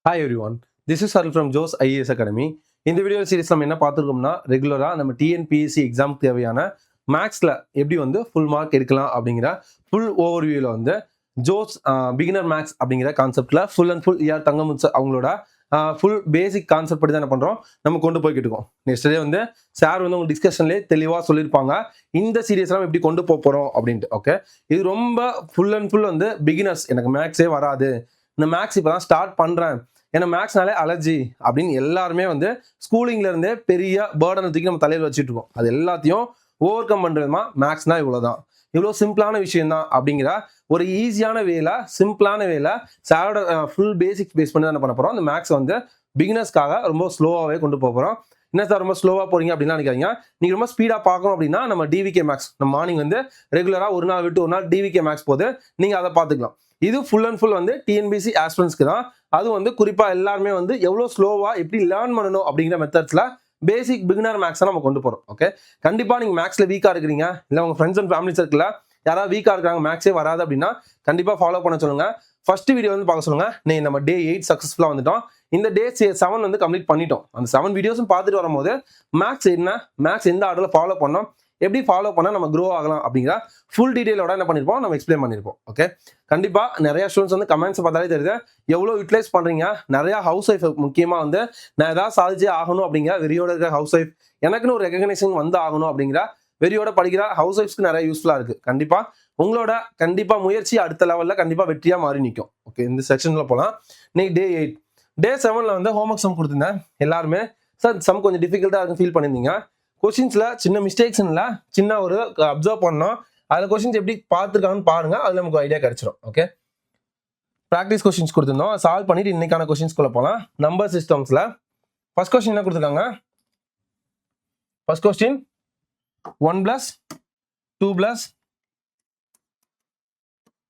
Hi everyone, this is Saril from Joe's IAS Academy. இந்த video series நம்ம என்ன பார்த்துருக்கோம்னா ரெகுலராக நம்ம டிஎன்பிஎஸ்சி எக்ஸாமுக்கு தேவையான மேக்ஸில் எப்படி வந்து ஃபுல் மார்க் எடுக்கலாம் அப்படிங்கிற ஃபுல் ஓவர்வியூவில் வந்து ஜோஸ் பிகினர் மேக்ஸ் அப்படிங்கிற கான்செப்டில் full and full ER Thangamuthu அவங்களோட ஃபுல் பேசிக் கான்செப்ட் படி தான் என்ன பண்ணுறோம் நம்ம கொண்டு போய்கிட்டு இருக்கோம். நெக்ஸ்ட் டே வந்து சார் வந்து உங்கள் டிஸ்கஷன்லேயே தெளிவாக சொல்லியிருப்பாங்க இந்த சீரியஸ்லாம் எப்படி கொண்டு போக போகிறோம் அப்படின்ட்டு. ஓகே, இது ரொம்ப ஃபுல் அண்ட் ஃபுல் வந்து பிகினர்ஸ், எனக்கு மேக்ஸே வராது, இந்த மேக்ஸ் இப்போ தான் ஸ்டார்ட் பண்ணுறேன், ஏன்னா மேக்ஸ்னாலே அலர்ஜி அப்படின்னு எல்லாருமே வந்து ஸ்கூலிங்ல இருந்தே பெரிய பேர்டனை தூக்கி நம்ம தலையில் வச்சுட்டு இருக்கோம். அது எல்லாத்தையும் ஓவர் கம் பண்ணுறதுமா மேக்ஸ்னா இவ்வளோதான், இவ்வளோ சிம்பிளான விஷயம் தான் அப்படிங்கிற ஒரு ஈஸியான வேல, சிம்பிளான வேல சாரோட ஃபுல் பேசிக்ஸ் பேஸ் பண்ணி தான் என்ன பண்ண போகிறோம். அந்த மேக்ஸ் வந்து பிகினர்ஸ்க்காக ரொம்ப ஸ்லோவாகவே கொண்டு போக போகிறோம். என்ன சார் ரொம்ப ஸ்லோவாக போறீங்க அப்படின்னா நினைக்காதீங்க, நீங்கள் ரொம்ப ஸ்பீடாக பார்க்கணும் அப்படின்னா நம்ம டிவிகே மேக்ஸ், நம்ம மார்னிங் வந்து ரெகுலராக ஒரு நாள் விட்டு ஒரு நாள் டிவிகே மேக்ஸ் போது நீங்கள் அதை பார்த்துக்கலாம். இது ஃபுல் அண்ட் ஃபுல் வந்து டிஎன்பிஎஸ்சி ஆஸ்பிரண்ட்ஸ்க்கு தான். அது வந்து குறிப்பாக எல்லாருமே வந்து எவ்வளோ ஸ்லோவாக எப்படி லேர்ன் பண்ணணும் அப்படிங்கிற மெத்தட்ஸில் பேசிக் பிகினர் மேக்ஸை நம்ம கொண்டு போகிறோம். ஓகே, கண்டிப்பாக நீங்கள் மேக்ஸில் வீக்காக இருக்கிறீங்க, இல்லை உங்கள் ஃப்ரெண்ட்ஸ் அண்ட் ஃபேமிலி சர்க்கிளில் யாராவது வீக்காக இருக்கிறாங்க, மேக்ஸே வராது அப்படின்னா கண்டிப்பாக ஃபாலோ பண்ண சொல்லுங்கள். ஃபர்ஸ்ட் வீடியோ வந்து பார்க்க சொல்லுங்கள். நீ நம்ம டே 8 சக்ஸஸ்ஃபுல்லாக வந்துட்டோம், இந்த டே 7 வந்து கம்ப்ளீட் பண்ணிட்டோம். அந்த 7 வீடியோஸும் பார்த்துட்டு வரும்போது மேக்ஸ் என்ன, மேக்ஸ் எந்த ஆர்டரில் ஃபாலோ பண்ணோம், எப்படி ஃபாலோ பண்ணால் நம்ம க்ரோ ஆகலாம் அப்படிங்கிற ஃபுல் டீடைலோட என்ன பண்ணியிருப்போம், நம்ம எக்ஸ்பிளைன் பண்ணியிருப்போம். ஓகே, கண்டிப்பாக நிறையா ஸ்டூடெண்ட்ஸ் வந்து கமெண்ட்ஸ் பார்த்தாலே தெரியுது எவ்வளோ யூட்டிலைஸ் பண்ணுறீங்க. நிறையா ஹவுஸ் ஒய்ஃப் முக்கியமாக வந்து நான் ஏதாவது சாதிச்சே ஆகணும் அப்படிங்கிற வெறியோட இருக்கிற ஹவுஸ் ஒய்ஃப், எனக்குன்னு ஒரு ரெகக்னேஷன் வந்து ஆகணும் அப்படிங்கிற வெறியோட படிக்கிற ஹவுஸ் ஒய்ஃப்ஸ்க்கு நிறைய யூஸ்ஃபுல்லாக இருக்குது. கண்டிப்பாக உங்களோட முயற்சி அடுத்த லெவலில் கண்டிப்பாக வெற்றியாக மாறி நிற்கும். ஓகே, இந்த செக்ஷனில் போகலாம். இன்னைக்கு டே 8. டே 7 வந்து ஹோம்ஒர்க் சம் கொடுத்துருந்தேன். எல்லாருமே சார் சம் கொஞ்சம் டிஃபிகல்ட்டாக இருக்குன்னு ஃபீல் பண்ணியிருந்தீங்க. கொஸ்டின்ஸில் சின்ன மிஸ்டேக்ஸ் இல்லை, சின்ன ஒரு அப்சர்வ் பண்ணோம், அதில் கொஸ்டின்ஸ் எப்படி பார்த்துருக்காங்கன்னு பாருங்க, அதில் நமக்கு ஐடியா கிடைச்சிடும். ஓகே, ப்ராக்டிஸ் கொஸ்டின்ஸ் கொடுத்துருந்தோம், சால்வ் பண்ணிட்டு இன்னைக்கான கொஸ்டின்ஸ்குள்ளே போகலாம். நம்பர் சிஸ்டம்ஸில் ஃபர்ஸ்ட் கொஸ்டின் என்ன கொடுத்துருக்காங்க, first question 1 + 2 +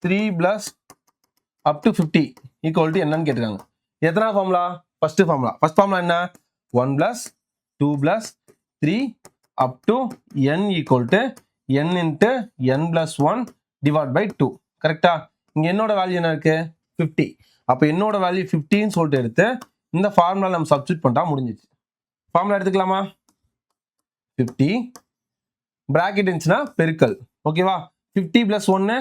3 + up to 50 equal to என்னன்னு கேட்டிருக்காங்க. எத்தனை ஃபார்முலா, ஃபர்ஸ்ட் ஃபார்முலா என்ன, 1 + 2 + 3 up to n equal to n into n plus 1 divided by 2. கரெக்டா? இங்க என்னோட வேல்யூ என்ன இருக்கு, 50. அப்ப என்னோட வேல்யூ 50ன்னு சொல்லிட்டு எடுத்து இந்த ஃபார்முலா நம்ம சப்ஸ்டிட் பண்ணிட்டா முடிஞ்சிச்சு. ஃபார்முலா எடுத்துக்கலாமா, 50 பிராக்கெட் இருந்துச்சுன்னா பெருக்கல். ஓகேவா, 50 + 1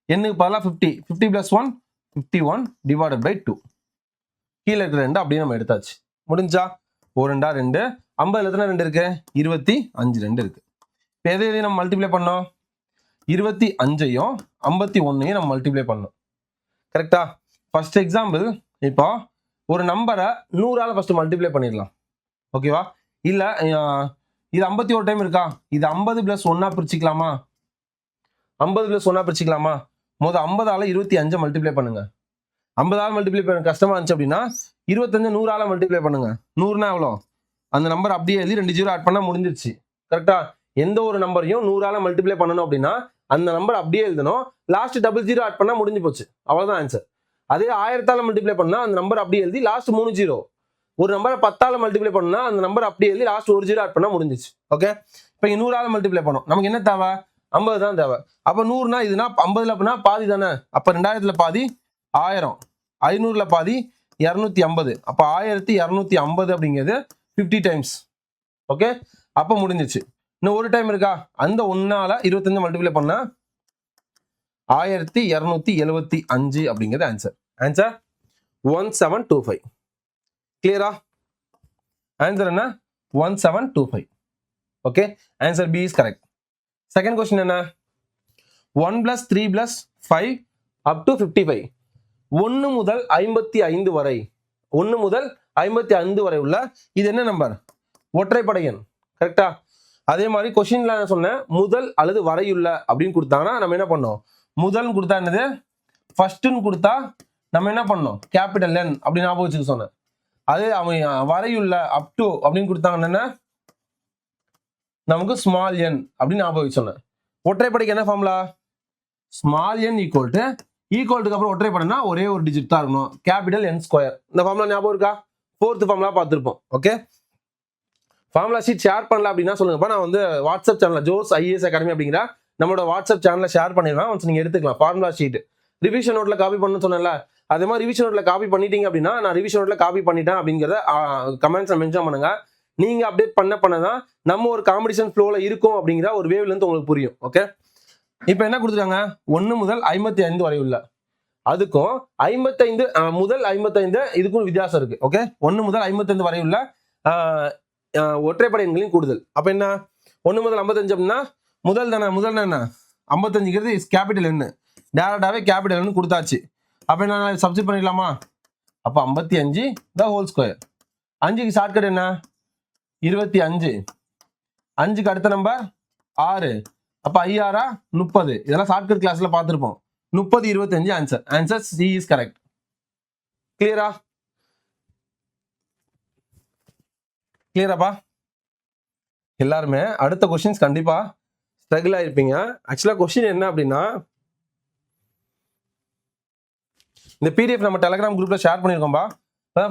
என்னுக்கு பதிலாக 50 + 1 51 divided by 2. கீழே இருக்கிற 2 அப்படியே நம்ம எடுத்தாச்சு. முடிஞ்சா ஒரு 2 2, 50 எத்தனை 2 இருக்கு, 25 2 இருக்கு. இப்போ எதையும் நம்ம மல்டிப்ளை பண்ணோம், 25ஐயும் 51ஐயும் நம்ம மல்டிப்ளை பண்ணோம். கரெக்டா? ஃபர்ஸ்ட் எக்ஸாம்பிள், இப்போ ஒரு நம்பரை 100ஆல் ஃபர்ஸ்ட் மல்டிப்ளை பண்ணிடலாம். ஓகேவா, இல்லை இது 51 டைம் இருக்கா, இது 50 + 1 பிரிச்சுக்கலாமா, 50 + 1 பிரிச்சுக்கலாமா. முதல் 50ஆல் 25 மல்டிப்ளை பண்ணுங்க. 50ஆல் மல்டிப்ளை பண்ண கஷ்டமா இருந்துச்சு அப்படின்னா 25 100ஆல் மல்டிப்ளை பண்ணுங்க. 100னா எவ்வளோ, அந்த நம்பர் அப்படியே எழுதி 2 0 ஆட் பண்ணா முடிஞ்சிருச்சு. கரெக்டா? எந்த ஒரு நம்பரையும் 100ஆல் மல்டிப்ளை பண்ணணும் அப்படின்னா அந்த நம்பர் அப்படியே எழுதணும், லாஸ்ட் 00 ஆட் பண்ணா முடிஞ்சு போச்சு, அவ்வளவுதான் ஆன்சர். அதே 1000ஆல் மல்டிப்ளை பண்ணா அந்த நம்பர் அப்படியே எழுதி லாஸ்ட் 3 0. ஒரு நம்பரை 10ஆல் மல்டிப்ளை பண்ணா அந்த நம்பர் அப்படியே எழுதி லாஸ்ட் 1 0 ஆட் பண்ணா முடிஞ்சிச்சு. ஓகே, இப்போ 100ஆல் மல்டிப்ளை பண்ணோம், நமக்கு என்ன தேவை, 50 தான் தேவை. அப்ப 100னா இதுனா 50ல அப்படின்னா பாதி தானே, அப்ப 2000ல பாதி 1000, 500ல பாதி 250, அப்ப 1250 அப்படிங்கிறது 50 டைம்ஸ். ஓகே, அப்ப முடிஞ்சிச்சு. இன்னும் ஒரு டைம் இருக்கா, அந்த 1ஆல 25 மல்டிப்ளை பண்ணா 1275 அப்படிங்கிறது ஆன்சர். ஆன்சர் 1725. கிளியரா? ஆன்சர் என்ன, 1725. Okay, answer B is correct. Second question என்ன, 1 + 3 + 5 up to 55. 1 முதல் 55 வரை, 1 முதல் 55 வரை உள்ள இது என்ன நம்பர், ஒற்றைப்படை எண். கரெக்டா? அதே மாதிரி கொஸ்டின்ல நான் சொன்னேன் முதல் அல்லது வரையுள்ள அப்படின்னு கொடுத்தாங்கன்னா நம்ம என்ன பண்ணோம், முதல்னு கொடுத்தா என்னது, ஃபர்ஸ்ட்னு கொடுத்தா நம்ம என்ன பண்ணோம், கேபிட்டல் என் அப்படின்னு ஞாபகம் வச்சுக்க சொன்னேன். அதே அவன் வரையுள்ள அப் டு அப்படின்னு கொடுத்தாங்கன்னா என்ன, நமக்கு ஸ்மால் என் அப்படின்னு ஞாபகம் வச்சு சொன்னேன். ஒற்றைப்படைக்கு என்ன ஃபார்முலா, ஸ்மால் என் ஈக்குவல்ட்டுக்கு அப்புறம் ஒற்றைப்படைனா ஒரே ஒரு டிஜிட் தான் இருக்கணும், கேபிட்டல் n². இந்த ஃபார்முலா ஞாபகம் இருக்கா, 4th ஃபார்முலா பார்த்துருப்போம். ஓகே, ஃபார்முலா ஷீட் ஷேர் பண்ணல அப்படின்னா சொல்லுங்கப்பா, நான் வந்து WhatsApp channel Jose IAS academy அப்படிங்கிற நம்மளோட வாட்ஸ்அப் சேனலில் ஷேர் பண்ணிடுவேன், ஒன்ஸ் நீங்கள் எடுத்துக்கலாம். ஃபார்முலா ஷீட் ரிவிஷன் நோட்டில் காப்பி பண்ணணும்னு சொன்னேன்ல, அதே மாதிரி ரிவிஷன் நோட்ல காப்பி பண்ணிட்டீங்க அப்படின்னா நான் ரிவிஷன் நோட்ல காப்பி பண்ணிட்டேன் அப்படிங்கிறத கமெண்ட்ஸ்ல மென்ஷன் பண்ணுங்க. நீங்க அப்டேட் பண்ணதான் நம்ம ஒரு காம்படிஷன் ஃப்ளோல இருக்கும் அப்படிங்கிற ஒரு வேவ்ல இருந்து உங்களுக்கு புரியும். ஓகே, இப்போ என்ன கொடுத்துருக்காங்க 1 முதல் 55 வரை உள்ள அதுக்கும் 55 முதல் 55 இதுக்கும் வித்தியாசம் இருக்கு. ஓகே, 1 முதல் 55 வரை உள்ள ஒற்றைப்படை எண்களின் கூடுதல். அப்ப என்ன 1 முதல் 55 அப்படின்னா முதல் என்ன 55ங்கிறது கேபிட்டல் எண், டேரக்டாவே கேபிட்டல் எண் கொடுத்தாச்சு. அப்ப என்ன சப்ஸ்டிட் பண்ணிடலாமா? அப்ப 55 த ஹோல் ஸ்கொயர். 5க்கு ஷார்ட்கட் என்ன 25, 5க்கு அடுத்த நம்பர் 6, அப்ப 5 30. இதெல்லாம் ஷார்ட்கட் கிளாஸ்ல பார்த்திருப்போம். 30 25 ஆன்சர் சி இஸ் கரெக்ட். கிளியராப்பா? எல்லாருமே அடுத்த கொஸ்டின்ஸ் கண்டிப்பா ஸ்ட்ரகிள் ஆயிருப்பீங்க. ஆக்சுவலா கொஸ்டின் என்ன அப்படின்னா, இந்த பிடிஎஃப் நம்ம டெலிகிராம் குரூப்ல ஷேர் பண்ணிருக்கோம்பா.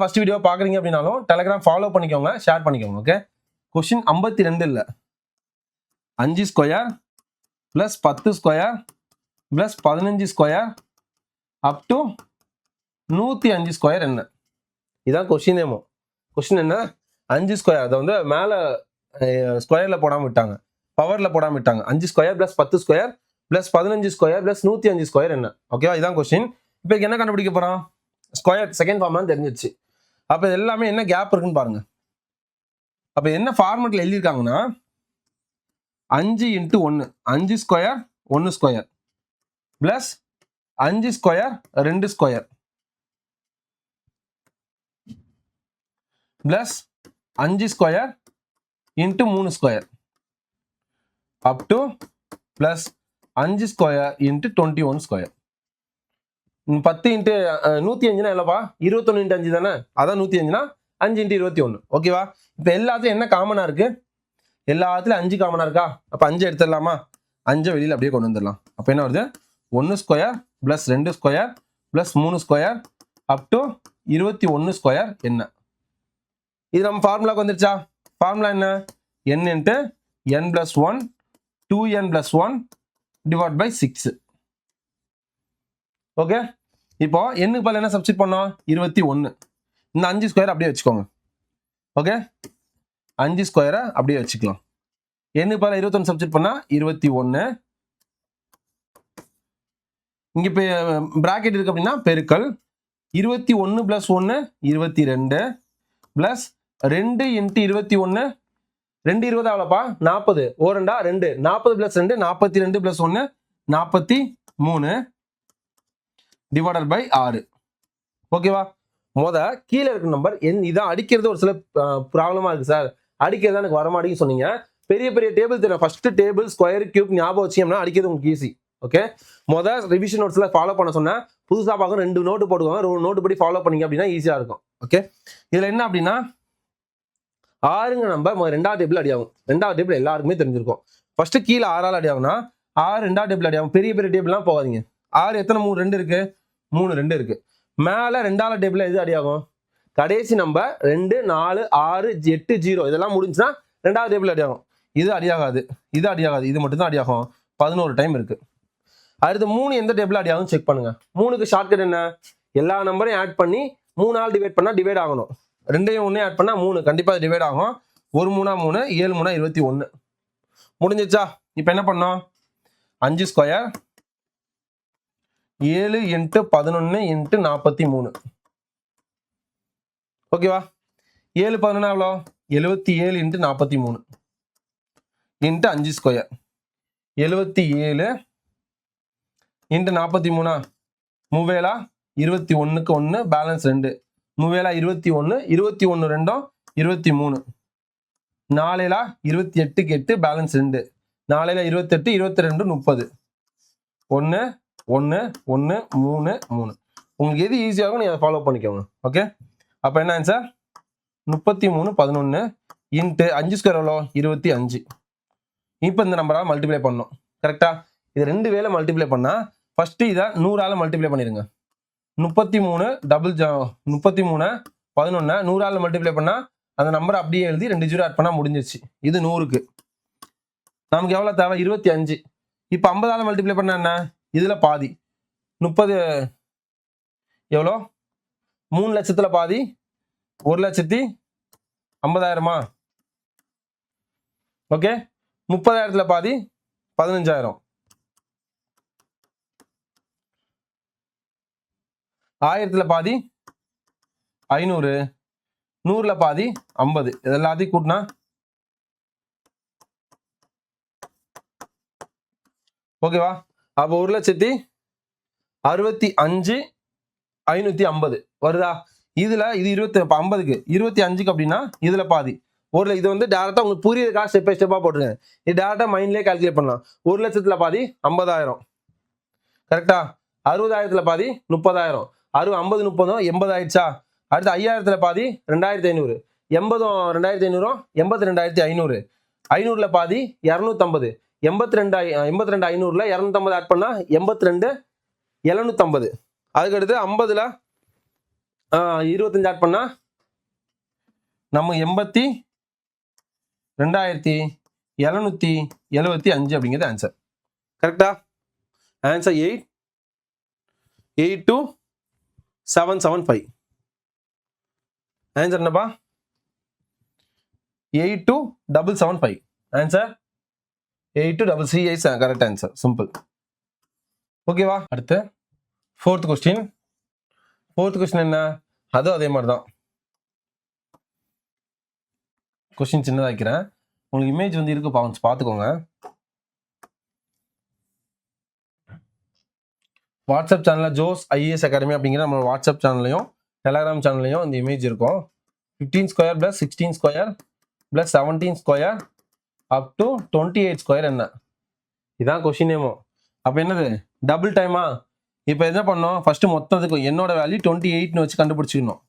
ஃபர்ஸ்ட் வீடியோ பாக்குறீங்க அப்படின்னாலும் டெலிகிராம் ஃபாலோ பண்ணிக்கோங்க, ஷேர் பண்ணிக்கோங்க. ஓகே, கொஸ்டின் 52 இல்ல 5 square plus 10 square plus 15 square up to 105 square என்ன? இதான் கொஸ்டின். கொஸ்டின் என்ன 5 ஸ்கொயர், அதை வந்து மேல ஸ்கொயர்ல போடாம விட்டாங்க, பவர்ல போடாம விட்டாங்க. 5 square plus 10 square plus 15 square plus 105 square என்ன? ஓகேவா, இதான் கொஸ்டின். இப்போ என்ன கண்டுபிடிக்க போறோம்? ஸ்கொயர் செகண்ட் ஃபார்ம்லாம் தெரிஞ்சிருச்சு. அப்ப இது எல்லாமே என்ன கேப் இருக்குன்னு பாருங்க. அப்ப என்ன ஃபார்மெட்ல எழுதியிருக்காங்கன்னா 5 × 1 5 square 1 square plus 5 square 2 square plus 5 square into 3 square up to plus 5 square into 21 square. 10 × 105 எவ்வளோப்பா? 21 × 5 தானே, அதான் 105னா 5 × 21. ஓகேவா? இப்போ எல்லாத்தையும் என்ன காமனா இருக்கு? எல்லாத்துலயும் 5 காமனா இருக்கா? அப்ப 5 எடுத்துடலாமா? 5 வெளியில அப்படியே கொண்டு வந்துடலாம். அப்ப என்ன வருது? 1 square plus 2 square plus 3 square up to 21 square என்ன? இது நம்ம ஃபார்முலாக்கு வந்துருச்சா? ஃபார்முலா என்ன? n × n + 1 2n + 1 divide by 6. Okay, இப்போ n பதில் என்ன சப்ஸ்டிட் பண்ணோம்? 21. இந்த 5 ஸ்கொயர் அப்படியே வச்சுக்கோங்க. ஓகே, 5 ஸ்கொயரை அப்படியே வச்சுக்கலாம். n பதில் 21 சப்ஸ்டிட் பண்ணா 21. இங்க பிராக்கெட் இருக்கு அப்படின்னா பெருக்கல் 21 + 1 22 பிளஸ் 2 × 21 2 20 எவ்வளோப்பா? 40. 2 2 40 + 2 42 + 1 43 divided by 6. ஓகேவா? கீழே இருக்க நம்பர் இதான் அடிக்கிறது ஒரு சில ப்ராப்ளமா இருக்கு சார், அடிக்கிறது எனக்கு வரமாட்டேங்குன்னு சொன்னீங்க. பெரிய பெரிய டேபிள் தெரியும், ஃபர்ஸ்ட் டேபிள் ஸ்கொயர் கியூப் ஞாபகம் வச்சீங்கன்னா அடிக்கிறது உங்களுக்கு ஈஸி. ஓகே, ரிவிஷன் நோட்ஸ்ல ஃபாலோ பண்ண சொன்னா புதுசா பார்க்க 2 நோட்டு போட்டுக்கோங்க, 2 நோட்டு படி ஃபாலோ பண்ணீங்க அப்படின்னா ஈஸியா இருக்கும். ஓகே, இதுல என்ன அப்படின்னா 6ங்க நம்பர் ரெண்டாவது டேபிள் அடியாகும். ரெண்டாவது டேபிள் எல்லாருக்குமே தெரிஞ்சிருக்கும். ஃபர்ஸ்ட் கீழே 6ஆல் அடியாகும்னா 6 ரெண்டாவது டேபிள் அடியாகும். பெரிய பெரிய டேபிள்லாம் போகாதீங்க. 6 எத்தனை 3 2 இருக்கு? 3 2 இருக்கு. மேல ரெண்டாவது டேபிள் எது அடியாகும்? கடைசி நம்பர் 2 4 6 8 0 இதெல்லாம் முடிஞ்சுன்னா ரெண்டாவது டேபிள் அடியாகும். இது அடியாகாது, இது அடியாகாது, இது மட்டும் தான் அடியாகும். 11 டைம் இருக்கு. அடுத்து 3 எந்த டேபிள் அடியாகும் செக் பண்ணுங்க. 3க்கு ஷார்ட்கட் என்ன? எல்லா நம்பரையும் ஆட் பண்ணி 3ஆல் டிவைட் பண்ணா டிவைட் ஆகணும். 2யும் 1 ஆட் பண்ணா 3 கண்டிப்பா டிவைட் ஆகும். 1 3 3 7 3 21 முடிஞ்சிச்சா? இப்போ என்ன பண்ணோம்? 5 ஸ்கொயர் 7 × 11 × 43. ஓகேவா? 7 11 எவ்வளோ? 77 × 43 இன்ட்டு 5 ஸ்கொயர் 77 × 43 மூவேலா 21க்கு 1 பேலன்ஸ் 2 மூவேலா 21 21 2 23 4 28க்கு 8 பேலன்ஸ் 2 4 28 22 30 1 1 1 3 3. உங்களுக்கு எது ஈஸியாகும் நீங்க அதை ஃபாலோ பண்ணிக்கோங்க. ஓகே, அப்போ என்ன ஆன்சர்? 33 11 இன்ட்டு 5 ஸ்கொயர் எவ்வளோ? 25. இப்போ இந்த நம்பரால் மல்டிப்ளை பண்ணணும். கரெக்டா? இது 2 வேளை மல்டிப்ளை பண்ணா ஃபர்ஸ்ட் இதை 100ஆல் மல்டிப்ளை பண்ணிருங்க. 33 33 11 100ஆல் மல்டிப்ளை பண்ணா அந்த நம்பரை அப்படியே எழுதி 2 0 ஆட் பண்ணா முடிஞ்சிருச்சு. இது 100க்கு. நமக்கு எவ்வளோ தேவை? 25. இப்போ 50ஆல் மல்டிப்ளை பண்ணா என்ன? இதுல பாதி 30 எவ்வளோ 3 லட்சத்துல பாதி 1,50,000 ஓகே 30,000த்துல பாதி 15,000 1000த்துல பாதி 500 100ல பாதி 50 இது எல்லாத்தையும் கூட்டினா ஓகேவா அப்போ 1,65,550 வருதா இதுல இது 50க்கு 25க்கு அப்படின்னா இதுல பாதி இது வந்து டேரக்டா உங்களுக்கு புரியுதுக்கா ஸ்டெப் பை ஸ்டெப்பா போட்டுருங்க இது டேரக்டா மைண்ட்லயே கால்குலேட் பண்ணலாம் 1 லட்சத்துல பாதி 50,000 கரெக்டா 60,000த்துல பாதி 30,000 50 30 80 ஆயிடுச்சா அடுத்து 5,000த்துல பாதி 2,500 80 2,500 82,500 500ல பாதி 250 82,500ல 250 ஆட் பண்ணா 82,750 அதுக்கு அடுத்து 50ல 25 ஆட் பண்ணா நம்ம 82,775 அப்படிங்கிறது ஆன்சர் கரெக்டா ஆன்சர் 8,82,775 ஆன்சர் என்னப்பா 8,2,775 answer 8,2,3 is correct answer simple ஓகேவா அடுத்து ஃபோர்த் கொஸ்டின் என்ன அதுவும் அதே மாதிரி தான் கொஸ்டின் சின்னதாக வைக்கிறேன் உங்களுக்கு இமேஜ் வந்து இருக்கு பார்த்துக்கோங்க வாட்ஸ்அப் சேனலில் ஜோஸ் ஐஏஎஸ் அகாடமி அப்படிங்கிற நம்ம வாட்ஸ்அப் சேனல்லையும் டெலகிராம் சேனல்லையும் இந்த இமேஜ் இருக்கும் 15 square + 16 square + 17 square up to 28 square என்ன இதான் கொஸ்டின் நேமோ அப்போ என்னது டபுள் டைமா இப்போ என்ன பண்ணோம் ஃபர்ஸ்ட் மொத்தத்துக்கும் என்னோட வேல்யூ 28ன்னு வச்சு கண்டுபிடிச்சிக்கணும்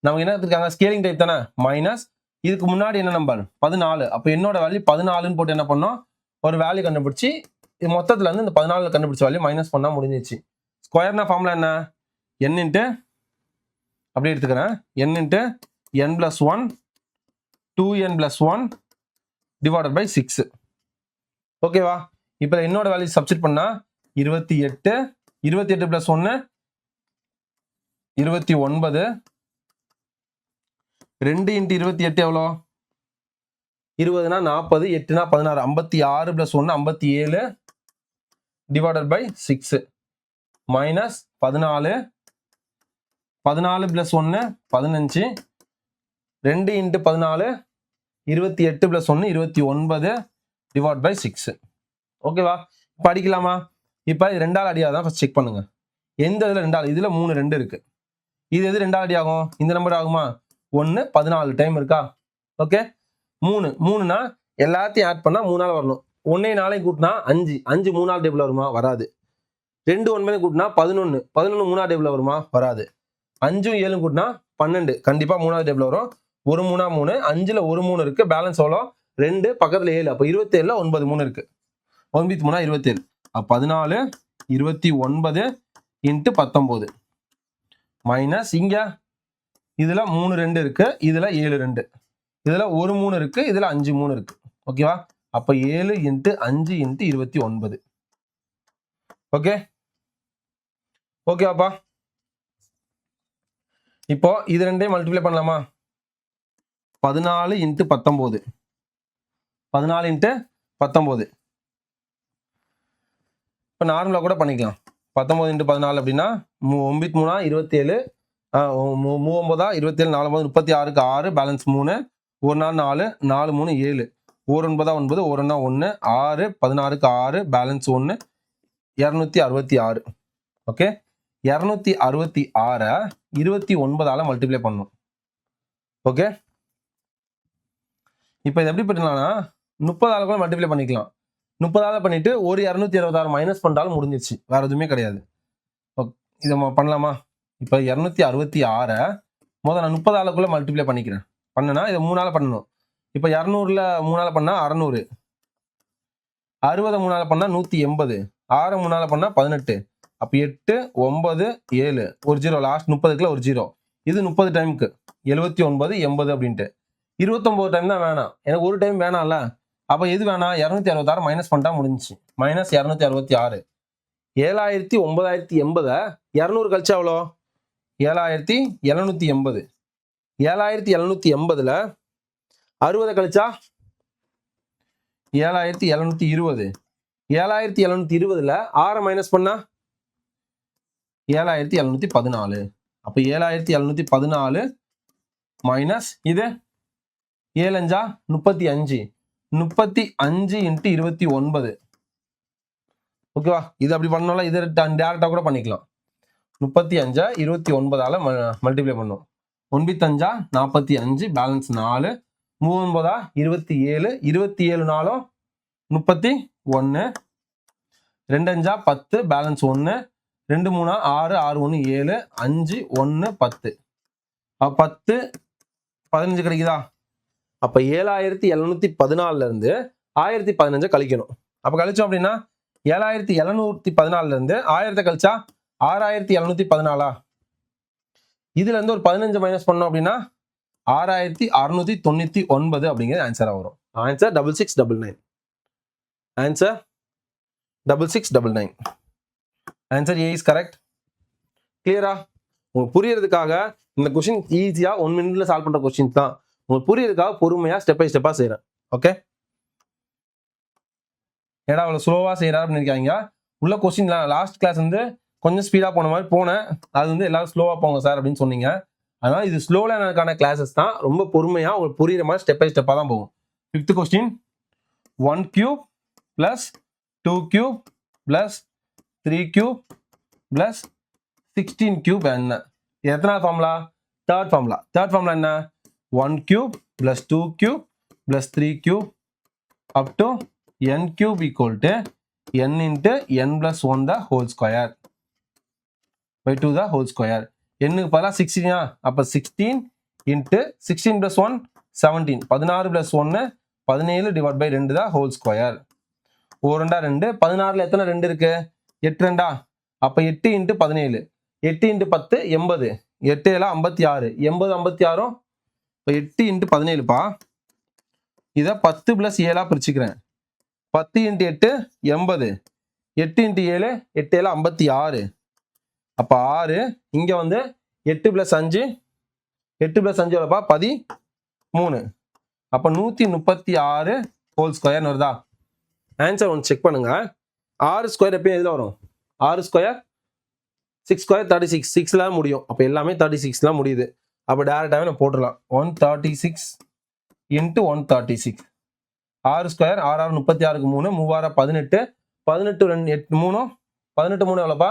நமக்கு என்ன இருக்காங்க ஸ்கேலிங் டைப் தானே மைனஸ் இதுக்கு முன்னாடி என்ன நம்பர் 14 அப்போ என்னோட வேல்யூ 14ன்னு போட்டு என்ன பண்ணோம் ஒரு வேல்யூ கண்டுபிடிச்சி இது மொத்தத்துல இருந்து இந்த 14 கண்டுபிடிச்ச வேல்யூ மைனஸ் பண்ணா முடிஞ்சிச்சு ஸ்கொயர்னா ஃபார்முலா என்ன n இன்ட்டு அப்படியே எடுத்துக்கிறேன் n into n + 1 2n + 1 divided by 6 ஓகேவா இப்போ என்னோட வேல்யூ சப்ஸ்டிட் பண்ணா 28 28 + 1 29 2 × 28 எவ்வளோ 20னா 40 8னா 16 56 + 1 57 divided by 6 minus 14 14 + 1 15 2 × 14 28 + 1 29 divide by 6 ஓகேவா இப்போ அடிக்கலாமா இப்போ இது 2ஆல் அடியாதான் ஃபர்ஸ்ட் செக் பண்ணுங்க எந்த இதில் 2ஆல் இதில் 3 2 இருக்கு இது எது 2ஆல் அடி ஆகும் இந்த நம்பர் ஆகுமா 1 14 டைம் இருக்கா ஓகே 3னா எல்லாத்தையும் ஆட் பண்ணா 3ஆல் வரணும் 1 4 கூட்டினா 5 5 3ஆல் டேபிள் வருமா வராது 2 9 கூட்டினா 11 11 3ஆல் டேபிள் வருமா வராது 5 7 கூட்டினா 12 கண்டிப்பா 3ஆவது டேபிள் வரும் 1 3 3 5ல 1 3 இருக்கு பேலன்ஸ் எவ்வளோ 2 பக்கத்துல 7 அப்போ 27ல 9 3 இருக்கு 9 3 27 அப்போ 14 29 × 19 மைனஸ் இங்க இதுல 3 2 இருக்கு இதுல 7 2 இதுல 1 3 இருக்கு இதுல 5 3 இருக்கு ஓகேவா அப்ப 7 × 5 × 29 ஓகே ஓகேவாப்பா இப்போ இது ரெண்டையும் மல்டிப்ளை பண்ணலாமா 14 × 19 14 × 19 இப்போ நார்மலா கூட பண்ணிக்கலாம் 19 × 14 அப்படின்னா 9 3 27 39 27 4 36க்கு 6 பேலன்ஸ் 3 1 4 4 3 7 1 9 9 1 1 6 16க்கு 6 பேலன்ஸ் 1 266 ஓகே 266 29ஆல மல்டிப்ளை பண்ணணும் ஓகே இப்போ இது எப்படி பண்ணலாம்னா 30ஆல கூட மல்டிப்ளை பண்ணிக்கலாம் 30ஆல பண்ணிட்டு ஒரு 266 மைனஸ் பண்ணாலும் முடிஞ்சிருச்சு வேற எதுவுமே கிடையாது இதை பண்ணலாமா இப்போ 266 முதல்ல நான் 30ஆலக்குள்ள மல்டிப்ளை பண்ணிக்கிறேன் பண்ணனா இதை 3ஆல பண்ணணும் இப்போ 200ல 3ஆல பண்ணா 600 60 3ஆல பண்ணா 180 6 3ஆல பண்ணா 18 அப்போ 8 9 7 ஒரு ஜீரோ லாஸ்ட் 30க்குள்ள ஒரு ஜீரோ இது 30 டைமுக்கு 79 80 அப்படின்ட்டு 29 டைம் தான் வேணாம் எனக்கு ஒரு டைம் வேணாம்ல அப்போ எது வேணாம் 266 மைனஸ் பண்ணிட்டா முடிஞ்சிச்சு மைனஸ் 266 7,000 9,080 200 கழிச்சா எவ்வளோ 7780. 7780ல 60 கழிச்சா 7720. 7720ல 6 மைனஸ் பண்ணா 7714. அப்ப 7714 மைனஸ் இது 7 35. 35 இன்ட்டு 29. ஓகேவா? இது அப்படி பண்ணோம்ல, இது டேரக்டா கூட பண்ணிக்கலாம். 35 29ஆல மல்டிப்ளை பண்ணும். 9 45, பேலன்ஸ் 4. 9 27, 27 நாளும் 31. 2 10, பேலன்ஸ் 1. 2 3 6, 6 1 7, 5 1 10. 10 15 கிடைக்குதா? அப்ப 7714ல இருந்து 1015 கழிக்கணும். அப்ப கழிச்சோம் அப்படின்னா 7714ல இருந்து 1000 கழிச்சா 6714. இதுல இருந்து ஒரு 15 மைனஸ் பண்ணோம் அப்படின்னா 6699 அப்படிங்கிறது ஆன்சரா வரும். Answer 6699. Answer 6699. Answer A is correct. கிளியரா? உங்களுக்கு புரியறதுக்காக இந்த கொஸ்டின் ஈஸியா 1 மினிட்ல சால்வ் பண்ற கொஸ்டின் தான். உங்களுக்கு புரியறதுக்காக பொறுமையா ஸ்டெப் பை ஸ்டெப்பா செய்யறேன். ஓகே? ஏடா அவ்வளவு ஸ்லோவா செய்யறா அப்படின்னு நினைக்காதீங்க. உள்ள கொஸ்டின் லாஸ்ட் கிளாஸ் வந்து கொஞ்சம் ஸ்பீடா போன மாதிரி போனேன். அது வந்து எல்லாரும் ஸ்லோவா போங்க சார் அப்படின்னு சொன்னீங்க. அதனால இது ஸ்லோ லேர்னருக்கான கிளாஸஸ் தான். ரொம்ப பொறுமையா உங்களுக்கு புரியுற மாதிரி ஸ்டெப் பை ஸ்டெப்பா தான் போகும். 5th question 1 cube plus 2 cube plus 3 cube plus 16 cube என்ன? எத்தனாவது formula? Third formula. Third formula என்ன? 1 cube plus 2 cube plus 3 cube up to n cube equal to n into n plus 1 the whole square by 2 the whole square. என்னுக்கு பதிலா 16. அப்ப 16 into 16 plus 1 17. 16 plus 1 17 divided by 2 the whole square. 1 2. 16ல எத்தனை 2 இருக்கு? 8 2. அப்ப 8 into 17. 8 into 10 80. 8 56. 80 56. இப்போ 8 into 17 பா. இதை 10 plus 7 பிரிச்சுக்கிறேன். 10 into 8 80. 8 into 7 8 56. அப்ப 6. இங்க வந்து 8 plus 5. 8 plus 5 எவ்வளோப்பா? 13. அப்ப 136 ஹோல் ஸ்கொயர் வருதா? ஆன்சர் ஒன்று செக் பண்ணுங்க. 6 ஸ்கொயர் எப்பயும் எதுல வரும்? 6 ஸ்கொயர் 6 ஸ்கொயர் 36. 6ல முடியும். அப்ப எல்லாமே 36ல முடியுது. அப்ப டைரக்டாவே நான் போட்டுடலாம். 136 into 136. 6 ஸ்கொயர் 6 6 36க்கு 3 3 18. 18 2 8 3 18 3 எவ்வளோப்பா?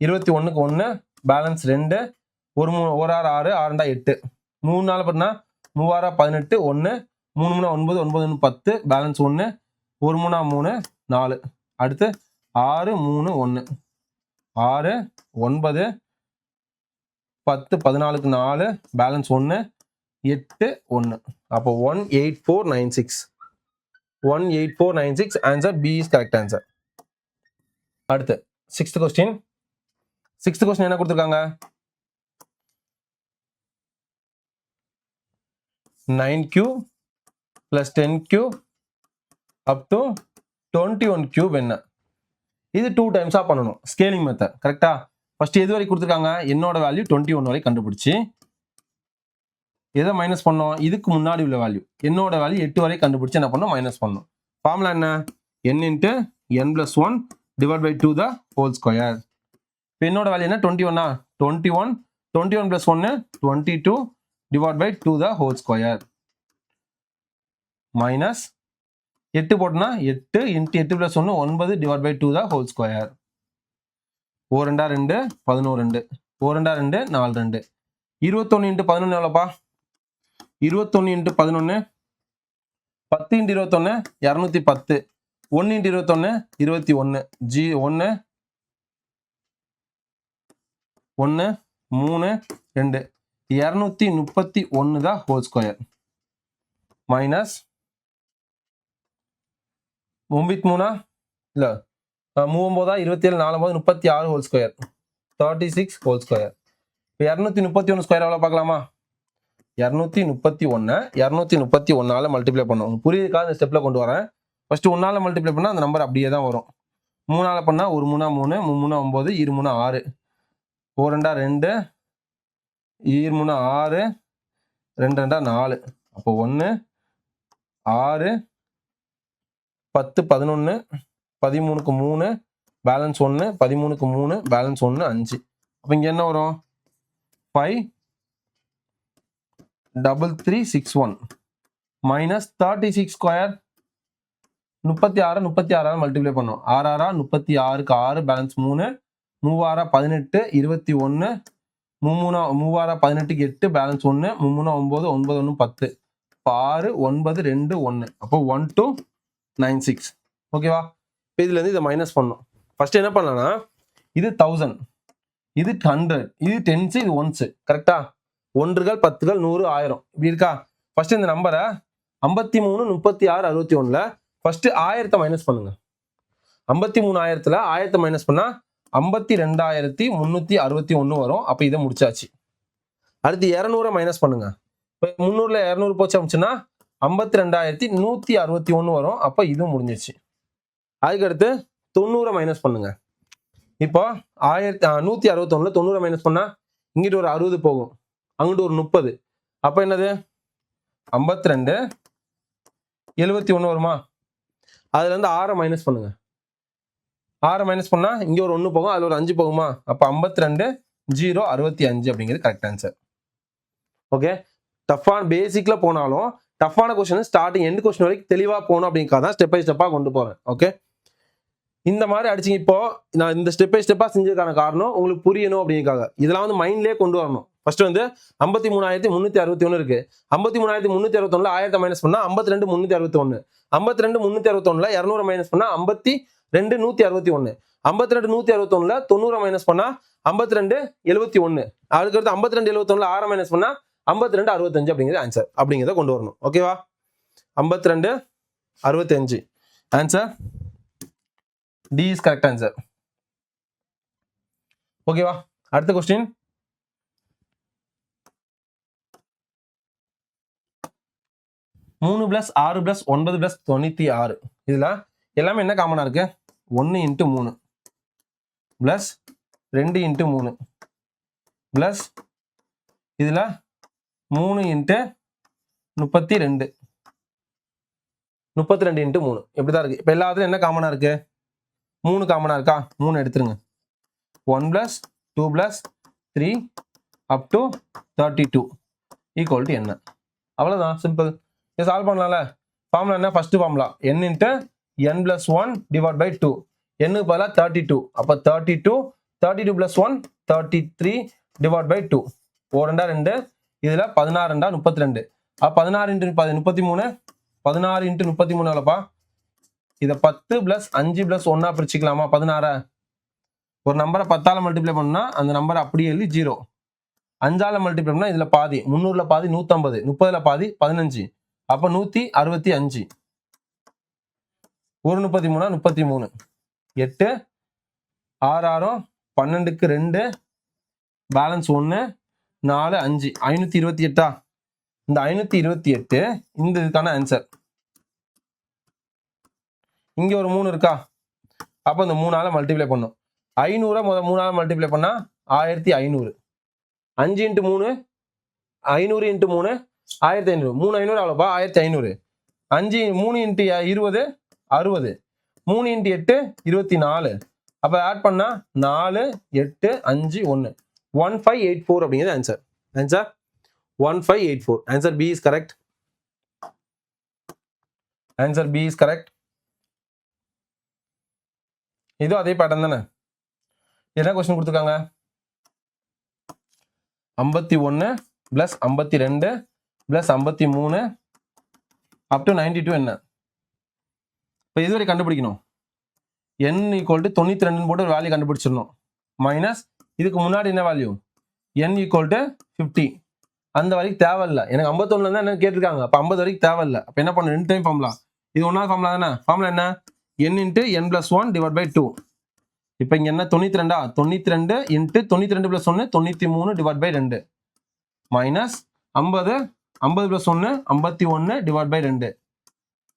21க்கு 1 பேலன்ஸ் 2. 1 6 6 6 8. 3 நாள் பண்ணா 3 18 1 3 9 9 10 பேலன்ஸ் 1. 1 3 4. அடுத்து 6 3 1 6 9 10 14க்கு 4 பேலன்ஸ் 1 8 1. அப்போ 18496. 18496 answer B is correct answer. அடுத்து 6th கொஸ்டின். 6th கொஸ்டின் என்ன கொடுத்துருக்காங்க? 9 cube plus 10 cube up to 21 cube என்ன? இது 2 டைம்ஸா பண்ணணும். Scaling method. கரெக்டா? ஃபர்ஸ்ட் எது வரை கொடுத்துருக்காங்க? என்னோட வேல்யூ 21 வரை கண்டுபிடிச்சு எதை மைனஸ் பண்ணோம்? இதுக்கு முன்னாடி உள்ள வேல்யூ என்னோட வேல்யூ 8 வரை கண்டுபிடிச்சு என்ன பண்ணோம்? மைனஸ் பண்ணோம். ஃபார்முலா என்ன? n into n plus 1 divided by 2 the whole square. இப்போ என்னோட வேல்யூ என்ன? 21. 21 21 plus 1 22 divided by 2 the whole square minus 8 போட்டோம்னா 8 into 8 plus 1 9 divided by 2 the whole square. 4 2 11 4 2 4 2. 21 into 11 எவ்வளோப்பா? 21 into 11 10 into 21 210. 1 into 21 21. G 1 1 3 2. 231 தான் whole square minus 93 இல்ல 39 27 49 36 whole square 36 whole square. 231 square எவ்வளோ பார்க்கலாமா? 231 multiply பண்ணும். புரியுதுக்காக இந்த ஸ்டெப்ல கொண்டு வரேன். ஃபர்ஸ்ட் 1 மல்டிப்ளை பண்ணா அந்த நம்பர் அப்படியே தான் வரும். 3 பண்ணா 1 3 3 3 9 2 3 6 4 2 2 3 6 2 2 4 அப்போ 1 6 10 11 13க்கு 3 பேலன்ஸ் 1 13க்கு 3 பேலன்ஸ் 1 5 அப்போ இங்க என்ன வரும் 5 3361 மைனஸ் 36 ஸ்கொயர் 36 மல்டிப்ளை பண்ணும் 6 36க்கு 6 பேலன்ஸ் 3 3 18 21 3 18க்கு 8 பேலன்ஸ் 1 3 9 9 1 10 6 9 2 1 அப்போ 1296 ஓகேவா இப்போ இதுல இருந்து இதை மைனஸ் பண்ணும் ஃபர்ஸ்ட் என்ன பண்ணலாம்னா இது 1000 இது 100 இது 10s இது 1s கரெக்டா 1கள் 10கள் 100 1000 இப்படி இருக்கா ஃபர்ஸ்ட் இந்த நம்பரை 53 36 61ல ஃபர்ஸ்ட் 1000 மைனஸ் பண்ணுங்க 53000ல 1000 மைனஸ் பண்ணா 52361 வரும் அப்ப இதை முடிச்சாச்சு அடுத்து 200 மைனஸ் பண்ணுங்க இப்போ 300ல 200 போச்சு அப்படின்னா 52161 வரும் அப்ப இது முடிஞ்சிருச்சு அதுக்கு அடுத்து 90 மைனஸ் பண்ணுங்க இப்போ 161ல 90 மைனஸ் பண்ணா இங்கிட்டு ஒரு 60 போகும் அங்கிட்டு ஒரு 30 அப்ப என்னது 52 71 வருமா அதுல இருந்து 6 மைனஸ் பண்ணுங்க 6 மைனஸ் பண்ணா இங்க ஒரு 1 போகும் அதுல ஒரு 5 போகுமா அப்ப 52 0 65 அப்படிங்கிறது கரெக்ட் ஆன்சர் ஓகே டஃப்பான பேசிக்ல போனாலும் டஃப்பான கொஸ்டின் ஸ்டார்டிங் எண்ட் கொஸ்டின் வரைக்கும் தெளிவா போகணும் அப்படிங்கிறத ஸ்டெப் பை ஸ்டெப்பா கொண்டு போறேன் ஓகே இந்த மாதிரி அடிச்சிங்க இப்போ நான் இந்த ஸ்டெப் பை ஸ்டெப்பா செஞ்சதுக்கான காரணம் உங்களுக்கு புரியணும் அப்படிங்கிறதுக்காக இதெல்லாம் வந்து மைண்ட்லயே கொண்டு வரணும் ஃபர்ஸ்ட் வந்து 53361 இருக்கு 53361ல 1000 மைனஸ் பண்ணா 52361 52361ல 200 மைனஸ் பண்ணா 52161 52161ல 90 மைனஸ் பண்ணா 5271 அதுக்கடுத்து 5271ல 6 மைனஸ் பண்ணா 5265 அப்படிங்கிறது ஆன்சர் அப்படிங்கிறத கொண்டு வரணும் ஓகேவா 5265 answer D is correct answer ஓகேவா அடுத்த கொஸ்டின் 3 + 6 + 9 + 96 இதுல எல்லாமே என்ன காமனா இருக்கு 1 × 3 + 2 × 3 + இதுல 3 × 32 32 × 3 இப்படிதான் இருக்கு இப்ப எல்லாத்துலயும் என்ன காமனா இருக்கு 3 காமனா இருக்கா 3 எடுத்துருங்க 1 + 2 + 3 up to 32 ஈக்குவல் டு என்ன அவ்வளவுதான் சிம்பிள் இதை சால்வ் பண்ணலாம்ல ஃபார்முலா என்ன first formula n × n + 1 divide by 2 n க்கு பதிலா 32 அப்ப 32 32 + 1 33 டிவைட் பை 2 4 2 இதுல 16 32 அப்ப 16 × 33 16 × 33 எவ்வளவுப்பா இதை 10 + 5 + 1 பிரிச்சுக்கலாமா 16 ஒரு நம்பரை 10ஆல மல்டிப்ளை பண்ணா அந்த நம்பரை அப்படியே எழுதி 0 5ஆல மல்டிப்ளை பண்ணா இதுல பாதி 300ல பாதி 150 30ல பாதி 15 அப்ப 165 ஒரு 33 33 8 6 6 12க்கு 2 பேலன்ஸ் 1 4 5 528 இந்த 528 இந்த இதுக்கான ஆன்சர் இங்க ஒரு 3 இருக்கா அப்ப இந்த 3ஆல மல்டிப்ளை பண்ணும் 500 முதல் 3ஆல மல்டிப்ளை பண்ணா 1500 5 × 3 500 × 3 1500 3 500 அவ்வளோப்பா 1500 5 3 × 20 60 3 × 8 24 அப்ப ஆட் பண்ணா 4 8 5 1 1584 அப்படிங்கிறது answer answer 1584 answer B is correct answer B is correct இதுவும் அதே பேட்டர்ன் தானே என்ன கொஸ்டின் கொடுத்துருக்காங்க 51 + 52 + 53 up to 92 என்ன இப்போ இதுவரை கண்டுபிடிக்கணும் n = 92 போட்டு ஒரு வேல்யூ கண்டுபிடிச்சிடணும் மைனஸ் இதுக்கு முன்னாடி என்ன வேல்யூ n = 50 அந்த வரைக்கும் தேவையில்லை எனக்கு 51ல தான் என்ன கேட்டிருக்காங்க அப்போ 50 வரைக்கும் தேவையில்லை அப்போ என்ன பண்ண 2 டைம் ஃபார்முலா இது ஒன்றாவது ஃபார்முலா தானே ஃபார்முலா என்ன n × n + 1 டிவைட் பை 2 இப்போ இங்க என்ன 92 92 × 92 + 1 93 divide by 2 minus 50 50 + 1 51 divide by 2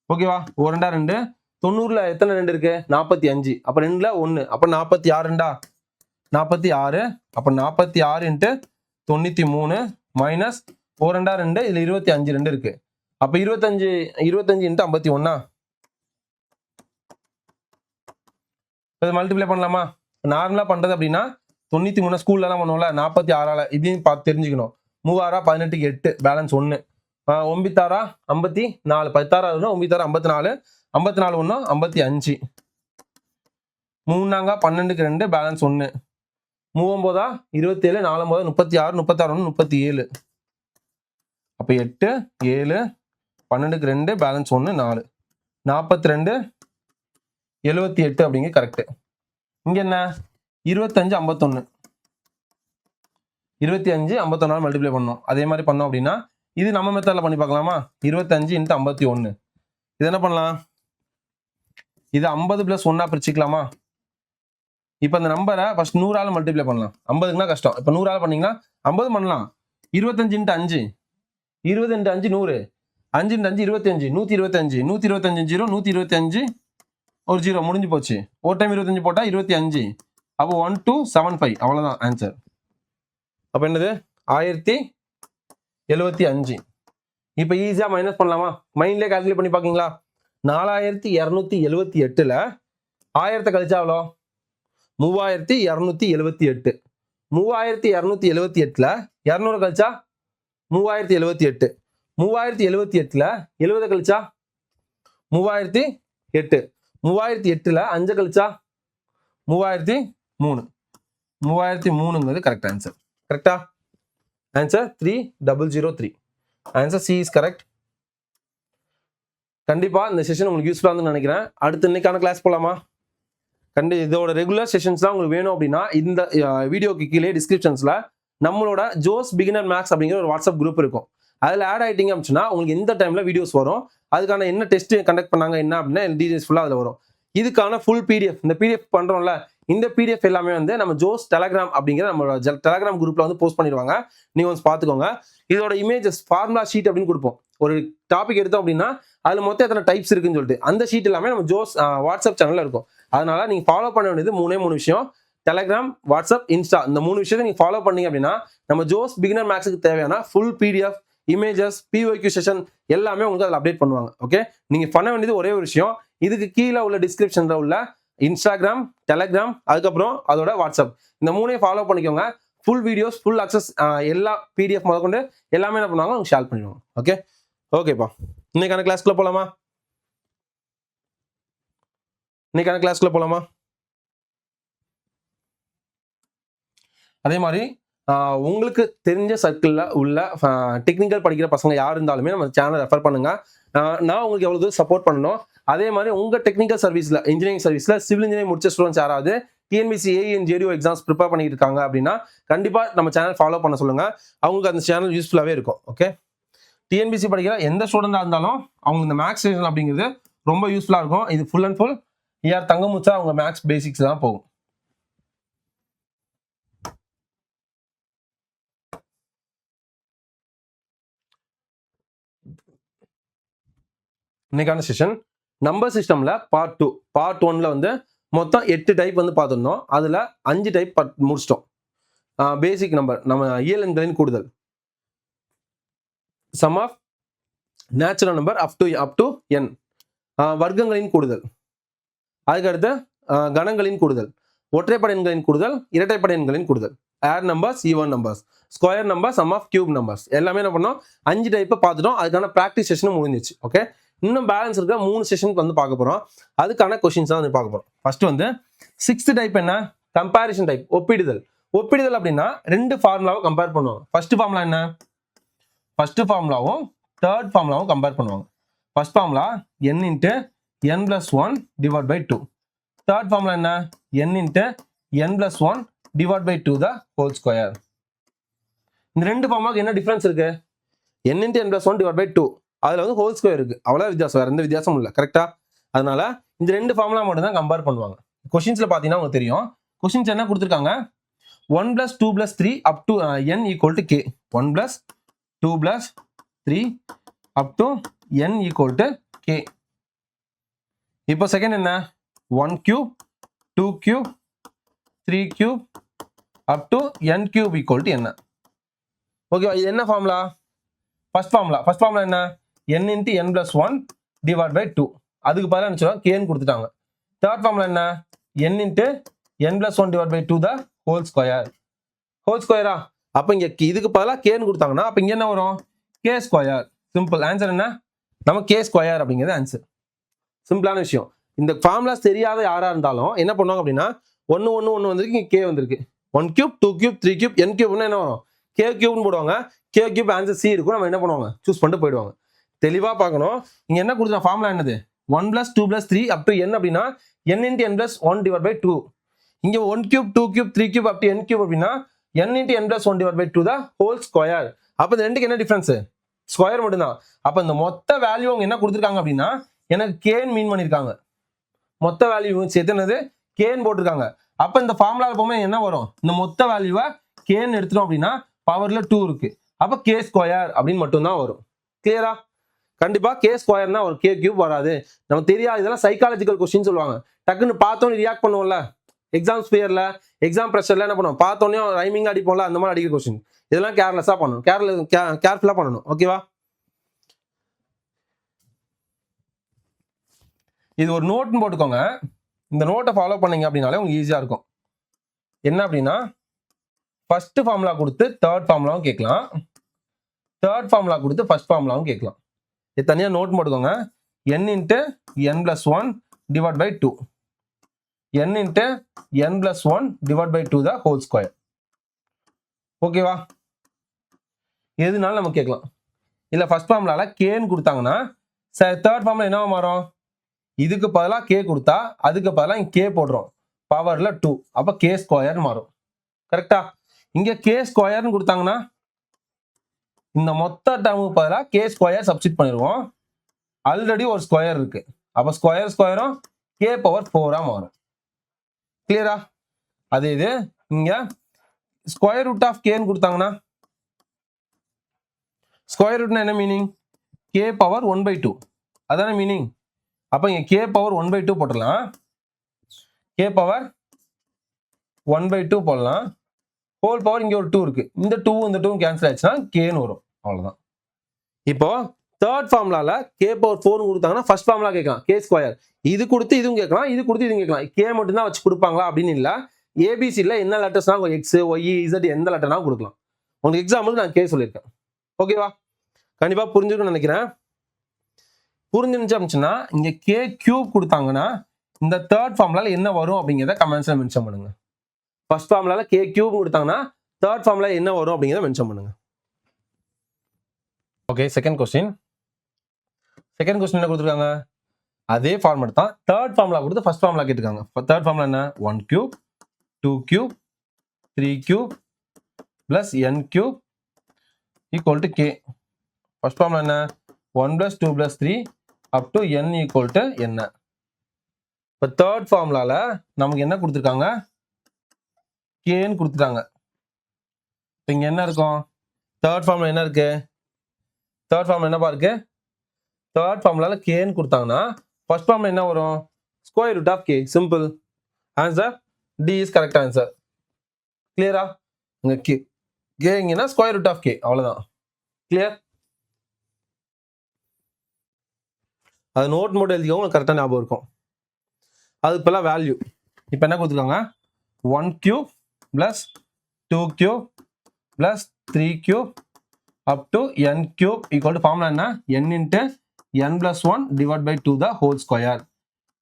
ஓகேவா 1 2 90ல எத்தனை 2 இருக்கு 45 அப்ப 2ல 1 அப்ப 46 46 அப்ப 46 × 93 மைனஸ் 4 2 2 இதுல 25 2 இருக்கு. அப்ப 25 இன்ட்டு 51 இதை மல்டிப்ளை பண்ணலாமா? நார்மலா பண்றது அப்படின்னா 93 ஸ்கூல்ல எல்லாம் பண்ணுவோம்ல 46 இதையும் பார்த்து தெரிஞ்சுக்கணும். 3 18 8 பேலன்ஸ் 1 9 54 16 9 54 54 1 55 3 12 2 பேலன்ஸ் 1 3 27 4 36 36 1 37 அப்ப 8 7 12 2 பேலன்ஸ் 1 4 42 78 அப்படிங்க கரெக்ட். இங்க என்ன 25 51 25 51 மல்டிப்ளை பண்ணோம். அதே மாதிரி பண்ணோம் அப்படின்னா இது நம்ம மெத்தட்ல பண்ணி பார்க்கலாமா? 25 இன்ட்டு 51 இது என்ன பண்ணலாம்? இது 50 பிளஸ் 1 பிரிச்சுக்கலாமா? இப்ப அந்த நம்பரை ஃபர்ஸ்ட் 100 மல்டிப்ளை பண்ணலாம். 50க்குனா கஷ்டம். இப்ப 100 பண்ணீங்கன்னா 50 பண்ணலாம். 25 இன்ட்டு 5 20 இன்ட்டு 5 100 5 இன்ட்டு 5 25 125 125 0 125 ஒரு 0 முடிஞ்சு போச்சு. ஒரு டைம் 25 போட்டா 25 அப்போ 1275 அவ்வளவுதான் ஆன்சர். அப்ப என்னது 1075. இப்ப ஈஸியா மைனஸ் பண்ணலாமா? மைண்ட்லயே கால்குலேட் பண்ணி பாக்கீங்களா? 4278ல 1000 கழிச்சா எவ்வளோ? 3278. 3278ல 200 கழிச்சா 3078. 3078ல 70 கழிச்சா 3008. 3008ல 5 கழிச்சா 3003. 3003ங்கிறது கரெக்ட் ஆன்சர். கரெக்டா? Answer 3003. Answer C is correct. கண்டிப்பா இந்த செஷன் உங்களுக்கு யூஸ்ஃபுல்லா இருக்கும்னு நினைக்கிறேன். அடுத்து இன்னைக்கான கிளாஸ் போலாமா? இதோட ரெகுலர் செஷன்ஸ் தான் உங்களுக்கு வேணும் அப்படின்னா இந்த வீடியோக்கு கீழே டிஸ்கிரிப்ஷன்ஸ்ல நம்மளோட ஜோஸ் பிகினர் மேக்ஸ் அப்படிங்கிற ஒரு வாட்ஸ்அப் குரூப் இருக்கும். அதில் ஆட் ஆகிட்டீங்க அப்படின்னா உங்களுக்கு எந்த டைம்ல வீடியோஸ் வரும், அதுக்கான என்ன டெஸ்ட் கண்டக்ட் பண்ணாங்க என்ன அப்படின்னா டீடைல்ஸ் ஃபுல்லாக அதில் வரும். இதுக்கான ஃபுல் பிடிஎஃப் இந்த பிடிஎஃப் பண்றோம்ல, இந்த பிடிஎஃப் எல்லாமே வந்து நம்ம ஜோஸ் டெலகிராம் அப்படிங்கிற நம்மளோட டெலகிராம் குரூப்ல வந்து போஸ்ட் பண்ணிடுவாங்க. நீங்க வந்து பார்த்துக்கோங்க. இதோட இமேஜஸ் ஃபார்முலா ஷீட் அப்படின்னு கொடுப்போம். ஒரு டாபிக் எடுத்தோம் அப்படின்னா அதுல மொத்தம் எத்தனை டைப்ஸ் இருக்குன்னு சொல்லிட்டு அந்த ஷீட் எல்லாமே நம்ம ஜோஸ் வாட்ஸ்அப் சேனல்ல இருக்கும். அதனால நீங்க ஃபாலோ பண்ண வேண்டியது 3 விஷயம். டெலகிராம், வாட்ஸ்அப், இன்ஸ்டா இந்த 3 விஷயத்தை நீங்க ஃபாலோ பண்ணீங்க அப்படின்னா நம்ம ஜோஸ் பிகினர் மேக்ஸுக்கு தேவையான ஃபுல் பிடிஎஃப், இமேஜஸ், பிஒக்யூ செஷன் எல்லாமே உங்களுக்கு அதில் அப்டேட் பண்ணுவாங்க. ஓகே, நீங்க பண்ண வேண்டியது ஒரே ஒரு விஷயம். இதுக்கு கீழே உள்ள டிஸ்கிரிப்ஷன்ல உள்ள இன்ஸ்டாகிராம், டெலகிராம், அதுக்கப்புறம் அதோட வாட்ஸ்அப் இந்த 3 ஃபாலோ பண்ணிக்கோங்க. ஃபுல் வீடியோஸ், ஃபுல் அக்சஸ் எல்லா பிடிஎஃப் முதற்கொண்டு எல்லாமே என்ன பண்ணுவாங்க உங்களுக்கு ஷேர் பண்ணிடுவாங்க. ஓகே ஓகேப்பா, இன்னைக்கான கிளாஸ்க்குள்ள போலாமா? அதே மாதிரி உங்களுக்கு தெரிஞ்ச சர்க்கிளில் உள்ள டெக்னிக்கல் படிக்கிற பசங்க யார் இருந்தாலுமே நம்ம சேனல் ரெஃபர் பண்ணுங்க. நான் உங்களுக்கு எவ்வளவு சப்போர்ட் பண்ணணும். அதே மாதிரி உங்க டெக்னிக்கல் சர்வீஸ்ல, இன்ஜினியரிங் சர்வீஸ்ல சிவில் இன்ஜினியரிங் முடிச்ச ஸ்டூடெண்ட்ஸ் யாராவது TNPSC AE and JDO exams prepare பண்ணிட்டு இருக்காங்க அப்படின்னா கண்டிப்பா நம்ம சேனல் ஃபாலோ பண்ண சொல்லுங்க. அவங்களுக்கு அந்த சேனல் யூஸ்ஃபுல்லாவே இருக்கும். ஓகே, டிஎன்பிசி படிக்கிற எந்த ஸ்டூடெண்டா இருந்தாலும் அவங்க இந்த மேக்ஸ் செஷன் அப்படிங்கிறது ரொம்ப யூஸ்ஃபுல்லா இருக்கும். இது ஃபுல் அண்ட் ஃபுல் ஏஆர் தங்கமுச்சா அவங்க மேக்ஸ் பேசிக்ஸ் தான் போகும். இன்னைக்கான செஷன் நம்பர் சிஸ்டம்ல பார்ட் 2. பார்ட் 1ல வந்து மொத்தம் 8 டைப் வந்து பார்த்துருந்தோம். அதுல 5 டைப் முடிச்சிட்டோம். பேசிக் நம்பர், நம்ம இயல் எண்களின் கூடுதல், sum of natural number up to n, வர்க்கங்களின் கூடுதல், அதுக்கடுத்து கணங்களின் கூடுதல், ஒற்றைப்படை எண்களின் கூடுதல், இரட்டைப்படை எண்களின் கூடுதல், ஏர் numbers, even numbers, square number, sum of cube numbers எல்லாமே என்ன பண்ணோம் 5 டைப்பை பார்த்துட்டோம். அதுக்கான ப்ராக்டிஸ் செஷனும் முடிஞ்சிச்சு. ஓகே, இன்னும் பேலன்ஸ் இருக்க 3 செஷனுக்கு வந்து பார்க்க போறோம். அதுக்கான கொஸ்டின்ஸ் தான் வந்து பார்க்க போறோம். ஃபர்ஸ்ட் வந்து 6th டைப் என்ன? Comparison type, ஒப்பிடுதல். ஒப்பிடுதல் அப்படின்னா 2 ஃபார்முலாவை கம்பேர் பண்ணுவாங்க. ஃபர்ஸ்ட் ஃபார்முலா என்ன? ஃபர்ஸ்ட் ஃபார்முலாவும் தேர்ட் ஃபார்முலாவும் கம்பேர் பண்ணுவாங்க. First formula n into n plus 1 divide by 2. Third formula என்ன? n into n plus 1 divide by 2 the whole square. இந்த 2 ஃபார்முலாக்கு என்ன டிஃபரன்ஸ் இருக்கு? n into n plus 1 divide by 2 அதுல வந்து ஹோல் ஸ்கொயர் இருக்கு. அவ்வளவு வித்தியாசம், வேற எந்த வித்தியாசமும் இல்லை. கரெக்டா? அதனால இந்த 2 ஃபார்முலா மட்டும் தான் கம்பேர் பண்ணுவாங்க. கொஸ்டின்ஸ்ல பாத்தீங்கன்னா உங்களுக்கு தெரியும். கொஸ்டின்ஸ் என்ன கொடுத்துருக்காங்க? 1 plus 2 plus 3 up to n equal to k. 1 plus 2 plus 3 up to n equal to k. இப்போ செகண்ட் என்ன? 1 cube 2 cube 3 cube up to n cube equal to n. ஓகேவா? இது என்ன ஃபார்முலா? ஃபர்ஸ்ட் ஃபார்முலா என்ன? n into n plus 1 divided by 2. அதுக்கு பதிலா என்ன சொல்றாங்க? k ன்னு கொடுத்துட்டாங்க. தேர்ட் ஃபார்முலா என்ன? n into n plus 1 divided by 2 the whole square. Whole ஸ்கொயரா? அப்ப இங்க இதுக்கு பதிலா k ன்னு கொடுத்தாங்கன்னா அப்ப இங்க என்ன வரும்? k square. சிம்பிள். ஆன்சர் என்ன? நம்ம k ஸ்கொயர் அப்படிங்கிறது ஆன்சர். சிம்பிளான விஷயம். இந்த ஃபார்முலாஸ் தெரியாத யாரா இருந்தாலும் என்ன பண்ணுவாங்க அப்படின்னா 1 1 1 வந்திருக்கு, இங்க k வந்திருக்கு. 1 cube 2 cube 3 cube n cube என்ன வரும்? k cube போடுவாங்க. k cube ஆன்சர் c இருக்கும். நம்ம என்ன பண்ணுவாங்க? சூஸ் பண்ணிட்டு போயிடுவாங்க. தெளிவா பார்க்கணும். இங்க என்ன கொடுத்தா ஃபார்முலா என்னது? 1 plus 2 plus 3 up to n அப்படின்னா n into n plus 1 divided by 2. இங்க 1 cube 2 cube 3 cube up to n cube அப்படின்னா n into n plus 1 divided by 2 the whole square. அப்ப இந்த ரெண்டுக்கு என்ன டிஃபரன்ஸ்? ஸ்கொயர் மட்டும்தான். அப்ப இந்த மொத்த வேல்யூ அவங்க என்ன கொடுத்துருக்காங்க அப்படின்னா எனக்கு k ன்னு மீன் பண்ணிருக்காங்க. மொத்த வேல்யூ சேர்த்து என்னது? k ன்னு போட்டிருக்காங்க. அப்ப இந்த ஃபார்முலால போகும்போது என்ன வரும்? இந்த மொத்த வேல்யூவை k ன்னு எடுத்துட்டோம் அப்படின்னா பவர்ல 2 இருக்கு. அப்ப k ஸ்கொயர் அப்படின்னு மட்டும் தான் வரும். கிளியரா? கண்டிப்பா k ஸ்கொயர்னா ஒரு k கியூப் வராது. நமக்கு தெரியாது. இதெல்லாம் சைக்காலஜிக்கல் கொஸ்டின் சொல்லுவாங்க. டக்குன்னு பார்த்தோன்னே ரியாக்ட் பண்ணுவோம்ல, எக்ஸாம் ஸ்பியர்ல எக்ஸாம் ப்ரெஷர்ல என்ன பண்ணுவோம்? பார்த்தோன்னே ரைமிங் அடிப்போம்ல, அந்த மாதிரி அடிக்கிற கொஸ்டின். இதெல்லாம் கேர்லெஸ்ஸா பண்ணணும், கேர்ஃபுல்லா பண்ணணும். ஓகேவா? இது ஒரு நோட்னு போட்டுக்கோங்க. இந்த நோட்டை ஃபாலோ பண்ணீங்க அப்படின்னாலே உங்களுக்கு ஈஸியா இருக்கும். என்ன அப்படின்னா ஃபர்ஸ்ட் ஃபார்முலா கொடுத்து தேர்ட் ஃபார்முலாவும் கேட்கலாம், தேர்ட் ஃபார்முலா கொடுத்து ஃபர்ஸ்ட் ஃபார்முலாவும் கேட்கலாம். இது தனியாக நோட் போட்டுக்கோங்க. n into n plus 1 divided by 2. n into n plus 1 divided by 2 the whole square. ஓகேவா? எதுனாலும் நம்ம கேட்கலாம். இல்ல ஃபர்ஸ்ட் ஃபார்முலால k ன்னு கொடுத்தாங்கன்னா தேர்ட் ஃபார்முலா என்னவா மாறும்? இதுக்கு பதிலா k கொடுத்தா அதுக்கு பதிலா இங்க k போடுறோம், பவர்ல 2. அப்ப k ஸ்கொயர் மாறும். கரெக்டா? இங்க k ஸ்கொயர்னு கொடுத்தாங்கன்னா இந்த மொத்த டேர்முக்கு பதிலா k ஸ்கொயர் சப்ஸ்டிட் பண்ணிடுவோம். ஆல்ரெடி ஒரு ஸ்கொயர் இருக்கு. அப்ப ஸ்கொயர் ஸ்கொயரும் k பவர் 4 மாறும். கிளியரா? அதே இது இங்க ஸ்கொயர் ரூட் ஆஃப் k ன்னு கொடுத்தாங்கன்னா ஸ்கொயர் ரூட்னா என்ன மீனிங்? k power 1/2. அதான மீனிங். அப்ப இங்க k பவர் 1/2 போட்டுடலாம். k பவர் 1/2 போடலாம். ஹோல் பவர் இங்க ஒரு 2 இருக்கு. இந்த 2 இந்த 2 கேன்சல் ஆயிடுச்சுன்னா k ன்னு வரும். அவ்வளவுதான். இப்போ தேர்ட் ஃபார்முலால k பவர் 4 கொடுத்தாங்கன்னா ஃபர்ஸ்ட் ஃபார்முலா கேட்கலாம் k ஸ்கொயர். இது கொடுத்து இதுவும் கேட்கலாம், இது கொடுத்து இதுவும் கேட்கலாம். k மட்டும் தான் வச்சு கொடுப்பாங்களா அப்படின்னு இல்ல. ஏபிசில என்ன லெட்டர்ஸ்னா x y z எந்த லெட்டர்னா கொடுக்கலாம். உங்களுக்கு எக்ஸாம்பிளுக்கு நான் k சொல்லியிருக்கேன். ஓகேவா? கண்டிப்பா புரிஞ்சுக்கணும்னு நினைக்கிறேன். புரிஞ்சுச்சு அப்படின்னா இங்க k கியூப் கொடுத்தாங்கன்னா இந்த தேர்ட் ஃபார்முலால என்ன வரும் அப்படிங்கிறத கமெண்ட்ஸ்ல மென்ஷன் பண்ணுங்க. ஃபர்ஸ்ட் ஃபார்முலால k கியூப் கொடுத்தாங்கன்னா தேர்ட் ஃபார்முலா என்ன வரும் அப்படிங்கிறத மென்ஷன் பண்ணுங்க. ஓகே, செகண்ட் கொஸ்டின் என்ன கொடுத்துருக்காங்க? அதே ஃபார்முலா தான். தேர்ட் ஃபார்முலா கொடுத்து ஃபர்ஸ்ட் ஃபார்முலா கேட்டிருக்காங்க. தேர்ட் ஃபார்முலா என்ன? 1 cube 2 cube 3 cube plus n cube equal to k. First formula என்ன? 1 plus 2 plus 3 up to n equal to என்ன. இப்போ தேர்ட் ஃபார்முலால நமக்கு என்ன கொடுத்துருக்காங்க? k ன்னு கொடுத்துட்டாங்க. இப்போ இங்க என்ன இருக்கும்? தேர்ட் ஃபார்முலா என்ன இருக்கு? தேர்ட் ஃபார்முலா என்னப்பா இருக்கு? தேர்ட் ஃபார்முலால k ன்னு கொடுத்தாங்கன்னா ஃபர்ஸ்ட் ஃபார்முலா என்ன வரும்? Square root of k. Simple. Answer D is correct answer. கிளியரா? இங்க k இங்கன்னா ஸ்கொயர் ரூட் ஆஃப் k. அவ்வளவுதான். கிளியர்? அது நோட் மட்டும் எழுதிக்கோங்க, உங்களுக்கு கரெக்டாக ஞாபகம் இருக்கும். அதுக்கு இப்போலாம் வேல்யூ இப்போ என்ன கொடுத்துருக்காங்க? 1 cube plus 2 cube plus 3 cube up to n cube equal to formula என்ன? n into n plus 1 divide by 2 the whole square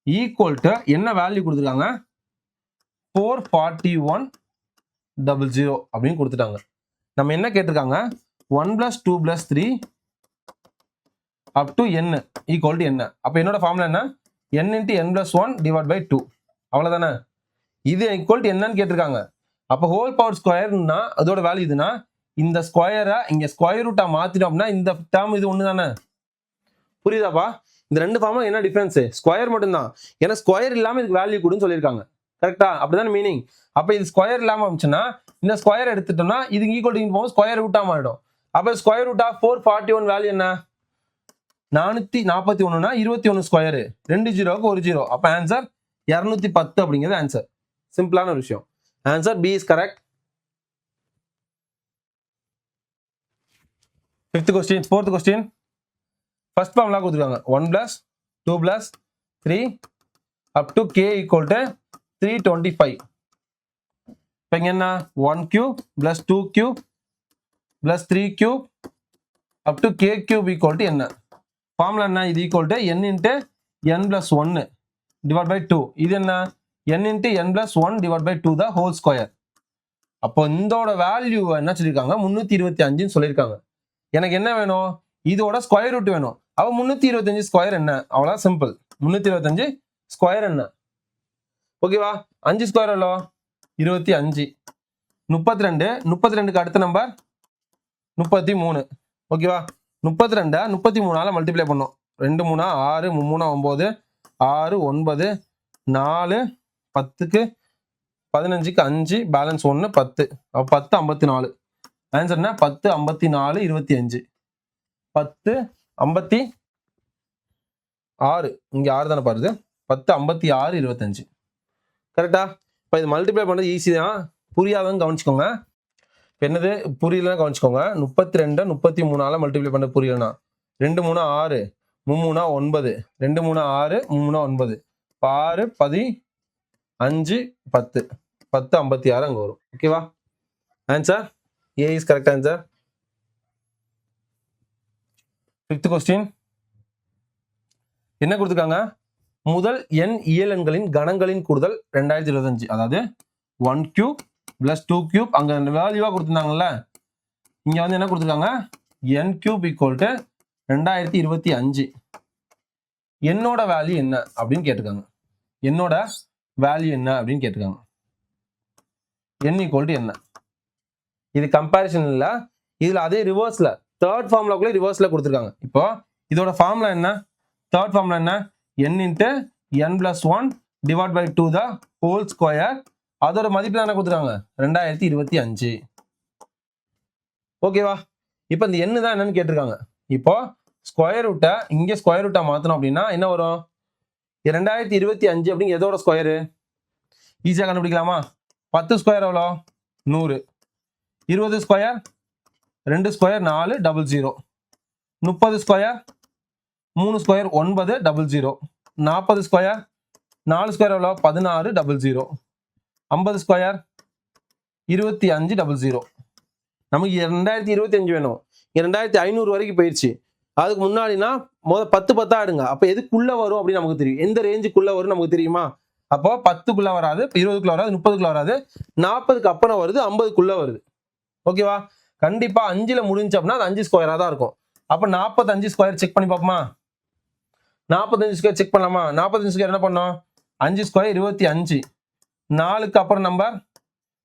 equal to என்ன வேல்யூ கொடுத்துருக்காங்க? 44100 அப்படின்னு கொடுத்துட்டாங்க. நம்ம என்ன கேட்டிருக்காங்க? 1 plus 2 plus 3 up to n equal to n. அப்ப என்னோட ஃபார்முலா என்ன? n into n plus 1 divided by 2. அவ்வளவுதானே? இது equal to என்னன்னு கேட்டிருக்காங்க. அப்ப ஹோல் பவர் ஸ்கொயர்னா அதோட வேல்யூ இதுனா இந்த ஸ்கொயரை இங்க ஸ்கொயர் ரூட்டா மாத்திட்டோம்னா இந்த டேர்ம் இது ஒண்ணு தானே. புரியுதாப்பா? இந்த ரெண்டு ஃபார்முலா என்ன டிஃபரன்ஸ்? ஸ்கொயர் மட்டும் தான். ஏன்னா ஸ்கொயர் இல்லாம இதுக்கு வேல்யூ கொடுன்னு சொல்லியிருக்காங்க. கரெக்டா? அப்படிதானே மீனிங். அப்ப இது ஸ்கொயர் இல்லாம வந்துச்சுன்னா இந்த ஸ்கொயர் எடுத்துட்டோம்னா இது ஈக்குவல் டு போகும் ஸ்கொயர் ரூட்டா மாறிடும். அப்ப ஸ்கொயர் ரூட் ஆஃப் 441 வேல்யூ என்ன? 441னா 21 ஸ்கொயர், 2 ஜீரோக்கு 1 ஜீரோ. அப்ப ஆன்சர் 210 அப்படிங்கிறது ஆன்சர். சிம்பிளான ஒரு விஷயம். Answer B is correct. 5th question 4th question first formula கொடுத்துருக்காங்க 1 plus 2 plus 3 up to k equal to 325. இப்போ இங்க என்ன 1 cube plus 2 cube plus 3 cube up to k cube equal to என்ன ஃபார்முலா என்ன இது equal to n into n plus 1 divided by 2. இது என்ன n into n plus 1 divided by 2 the whole square. அப்போ இதோட வேல்யூ என்ன சொல்லியிருக்காங்க 325 சொல்லியிருக்காங்க. எனக்கு என்ன வேணும் இதோட ஸ்கொயர் ரூட் வேணும். அப்போ 325 ஸ்கொயர் என்ன அவ்வளோ சிம்பிள் 325 ஸ்கொயர் என்ன ஓகேவா 5 ஸ்கொயர் எவ்வளோ 25 32 32க்கு அடுத்த நம்பர் 33 ஓகேவா 32 33ஆல மல்டிப்ளை பண்ணோம் 2 3 6 3 9 6 9 4 10க்கு 15க்கு 5 பேலன்ஸ் 1 10 அப்போ 10 54 ஆன்சர் என்ன 10 54 25 10 56 இங்க 6 தானே பாருது 10 56 25 கரெக்டா இப்போ இது மல்டிப்ளை பண்ணுறது ஈஸி தான் புரியாதவங்க கவனிச்சுக்கோங்க இப்போ என்னது புரியலன்னா கவனிச்சுக்கோங்க 32 33ஆல மல்டிப்ளை பண்ண புரியலனா 2 3 6 3 9 2 3 6 3 9 6 15 10 10 56 அங்கே வரும் ஓகேவா answer A is correct answer 5th question என்ன கொடுத்துருக்காங்க முதல் n இயலெண்களின் கணங்களின் கூடுதல் 2025 அதாவது 1 cube plus 2 cube அங்க வேல்யூவா கொடுத்துருந்தாங்கல்ல இங்க வந்து என்ன கொடுத்துருக்காங்க n cube equal to 2025 என்னோட வேல்யூ என்ன அப்படின்னு கேட்டிருக்காங்க என்னோட வேல்யூ என்ன அப்படின்னு கேட்டிருக்காங்க n equal to என்ன இது கம்பேரிசன் இல்ல இதுல அதே ரிவர்ஸ்ல தேர்ட் ஃபார்முலாக்குள்ள ரிவர்ஸ்ல கொடுத்துருக்காங்க இப்போ இதோட ஃபார்முலா என்ன தேர்ட் ஃபார்முலா என்ன n into n plus 1 divided by 2 the whole square அதோட மதிப்பு என்ன கொடுத்துருக்காங்க 2025 ஓகேவா இப்போ இந்த n தான் என்னன்னு கேட்டிருக்காங்க இப்போ ஸ்கொயர் ரூட்டை இங்கே ஸ்கொயர் ரூட்டா மாற்றணும் அப்படின்னா என்ன வரும் 2025 அப்படிங்க எதோட ஸ்கொயரு ஈஸியாக கண்டுபிடிக்கலாமா 10 ஸ்கொயர் எவ்வளோ 100 20 square 2 square 4 00 30 square 3 square 9 00 40 square 4 square எவ்வளோ 16 00 50 ஸ்கொயர் 25 00 நமக்கு 2025 வேணும் 2500 வரைக்கும் போயிடுச்சு அதுக்கு முன்னாடினா முதல் 10 10 ஆடுங்க அப்போ எதுக்குள்ள வரும் அப்படின்னு நமக்கு தெரியும் எந்த ரேஞ்சுக்குள்ள வரும் நமக்கு தெரியுமா அப்போ 10க்குள்ள வராது 20க்குள்ள வராது 30க்குள்ள வராது 40க்கு அப்புறம் வருது 50க்குள்ள வருது ஓகேவா கண்டிப்பா 5ல முடிஞ்சு அப்படின்னா அது 5 ஸ்கொயரா தான் இருக்கும் அப்போ 45 ஸ்கொயர் செக் பண்ணி பார்ப்போமா 45 ஸ்கொயர் செக் பண்ணலாமா 45 ஸ்கொயர் என்ன பண்ணோம் 5 ஸ்கொயர் 25 4க்கு அப்புறம் நம்பர்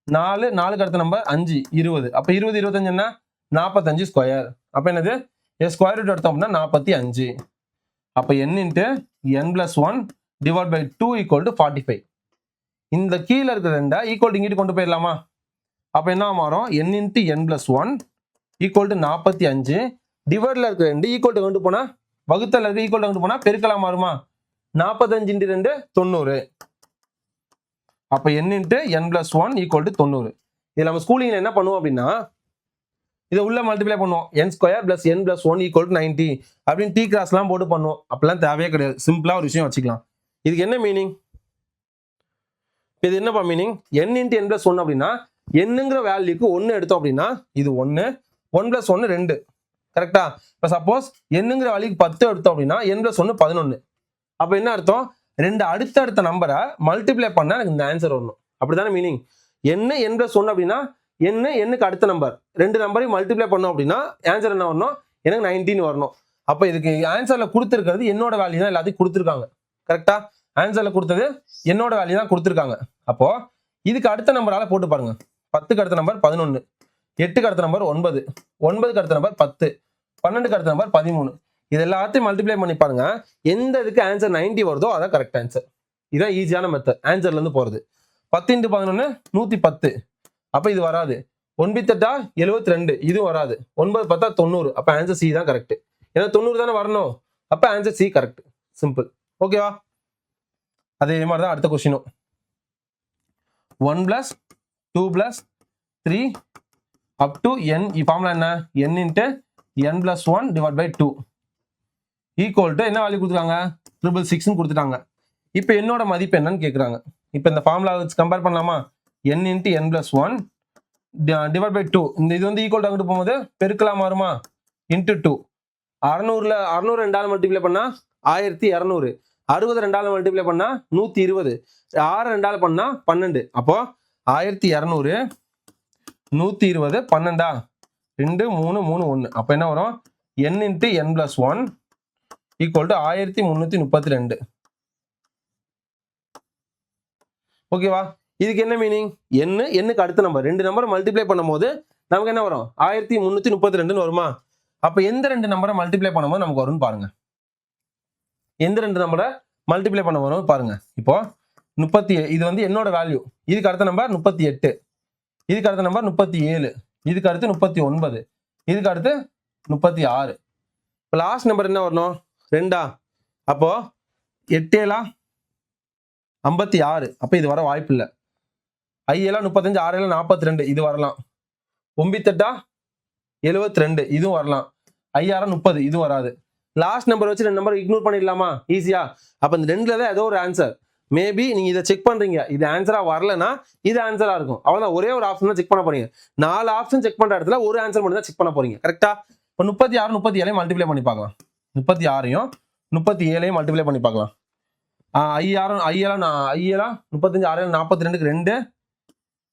4 4க்கு அடுத்த நம்பர் 5 20 அப்போ 20 25 என்ன 45 ஸ்கொயர் அப்போ என்னது ஸ்கொயர் ரூட் எடுத்தோம் அப்படின்னா 45 அப்போ n into n plus 1 divided by 2 equal to 45 இந்த கீழே இருக்கிற ரெண்டா ஈக்குவல் இங்கிட்டு கொண்டு போயிடலாமா அப்போ என்ன மாறும் n into n plus 1 equal to 45 டிவைட்ல இருக்கிற ரெண்டு ஈக்குவல் டு கொண்டு போனா வகுத்தல இருக்க ஈக்குவல் கொண்டு போனா பெருக்கலாம் மாறுமா 45 into 2 90 அப்ப n into n plus 1 equal to 90 இது நம்ம ஸ்கூலிங்ல என்ன பண்ணுவோம் அப்படின்னா இதை உள்ள மல்டிப்ளை பண்ணுவோம் n square plus n plus 1 equal to 90 அப்படின்னு டி கிராஸ்லாம் போட்டு பண்ணுவோம் அப்பெல்லாம் தேவையே கிடையாது சிம்பிளா ஒரு விஷயம் வச்சுக்கலாம் இதுக்கு என்ன மீனிங் இது என்னப்பா meaning n into n plus 1 அப்படின்னா என்னங்கிற வேல்யூக்கு 1 எடுத்தோம் அப்படின்னா இது 1 1 plus 1 2 கரெக்டா இப்போ சப்போஸ் என்னங்கிற வேல்யூக்கு 10 எடுத்தோம் அப்படின்னா n plus 1 11 அப்போ என்ன அர்த்தம் ரெண்டு அடுத்தடுத்த நம்பரை மல்டிப்ளை பண்ணா எனக்கு இந்த ஆன்சர் வரணும் அப்படிதானே மீனிங் என்ன n plus 1 அப்படின்னா என்ன என்னக்கு அடுத்த நம்பர் ரெண்டு நம்பரையும் மல்டிப்ளை பண்ணோம் அப்படின்னா ஆன்சர் என்ன வரணும் எனக்கு 19 வரணும் அப்போ இதுக்கு ஆன்சர்ல கொடுத்துருக்கிறது என்னோட வேல்யூ தான் எல்லாத்தையும் கொடுத்துருக்காங்க கரெக்டா ஆன்சர்ல கொடுத்தது என்னோட வேல்யூ தான் கொடுத்துருக்காங்க அப்போ இதுக்கு அடுத்த நம்பரால போட்டு பாருங்க 10க்கு அடுத்த நம்பர் 11 8க்கு அடுத்த நம்பர் 9 9க்கு அடுத்த நம்பர் 10 12க்கு அடுத்த நம்பர் 13 இது எல்லாத்தையும் மல்டிப்ளை பண்ணி பாருங்க எந்த இதுக்கு ஆன்சர் 90 வருதோ அதான் கரெக்ட் ஆன்சர் இதான் ஈஸியான மெத்தட் ஆன்சர்ல இருந்து போறது 10 into 11 110 அப்ப இது வராது 9 8 72 இதுவும் வராது 9 10 90 அப்ப ஆன்சர் சி தான் கரெக்ட் ஏன்னா 90 தானே வரணும் அப்ப ஆன்சர் சி கரெக்ட் சிம்பிள் ஓகேவா அதே மாதிரி தான் அடுத்த கொஸ்டினும் 1 plus 2 plus 3 up to n formula என்ன n into n+1 divide by 2 equal to என்ன வேல்யூ கொடுத்துருக்காங்க 666 கொடுத்துட்டாங்க. இப்போ என்னோட மதிப்பு என்னன்னு கேட்குறாங்க. இப்போ இந்த ஃபார்முலா வச்சு கம்பேர் பண்ணலாமா? n × n+1 டிவைட் பை 2 இந்த இது வந்து ஈக்குவல் அங்கிட்டு போகும்போது பெருக்கலா மாறுமா? இன்ட்டு 2 600ல 600 2ஆல் மல்டிப்ளை பண்ணா 1200 60 2ஆல் மல்டிப்ளை பண்ணா 120 6 2ஆல் பண்ணா 12 அப்போ 1200 120 12 2 3 3 1 அப்போ என்ன வரும்? n × n+1 equal to 1332. ஓகேவா? இதுக்கு என்ன மீனிங்? எண்ணுக்கு அடுத்த நம்பர் ரெண்டு நம்பரை மல்டிப்ளை பண்ணும்போது நமக்கு என்ன வரும்? 1332 வருமா? அப்ப எந்த ரெண்டு நம்பரை மல்டிப்ளை பண்ணும்போது நமக்கு வரும்னு பாருங்க. எந்த ரெண்டு நம்பரை மல்டிப்ளை பண்ண வரும் பாருங்க. இப்போ 30 இது வந்து என்னோட வேல்யூ. இதுக்கு அடுத்த நம்பர் 38, இதுக்கு அடுத்த நம்பர் 37, இதுக்கு அடுத்து 39, இதுக்கு அடுத்து 36. இப்போ லாஸ்ட் நம்பர் என்ன வரணும்? 2. அப்போ 8 7 56. அப்போ இது வர வாய்ப்பு இல்லை. 5 7 35, 6 7 42 இது வரலாம். 9 8 72 இதுவும் வரலாம். 5 6 30 இதுவும் வராது. லாஸ்ட் நம்பர் வச்சு ரெண்டு நம்பர் இக்னோர் பண்ணிடலாமா ஈஸியா? அப்போ இந்த ரெண்டுல தான் ஏதோ ஒரு ஆன்சர். மேபி நீங்க இதை செக் பண்றீங்க, இது ஆன்சரா வரலன்னா இது ஆன்சரா இருக்கும். அவ்வளவுதான், ஒரே ஒரு ஆப்ஷன் தான் செக் பண்ண போறீங்க. 4 ஆப்ஷன் செக் பண்ற இடத்துல ஒரு ஆன்சர் மட்டும் தான் செக் பண்ண போறீங்க. கரெக்டா? இப்போ 36 37 மல்டிப்ளை பண்ணி பார்க்கலாம். 36 37 மல்டிப்ளை பண்ணி பார்க்கலாம். 5 6 5 7 35 6 42 2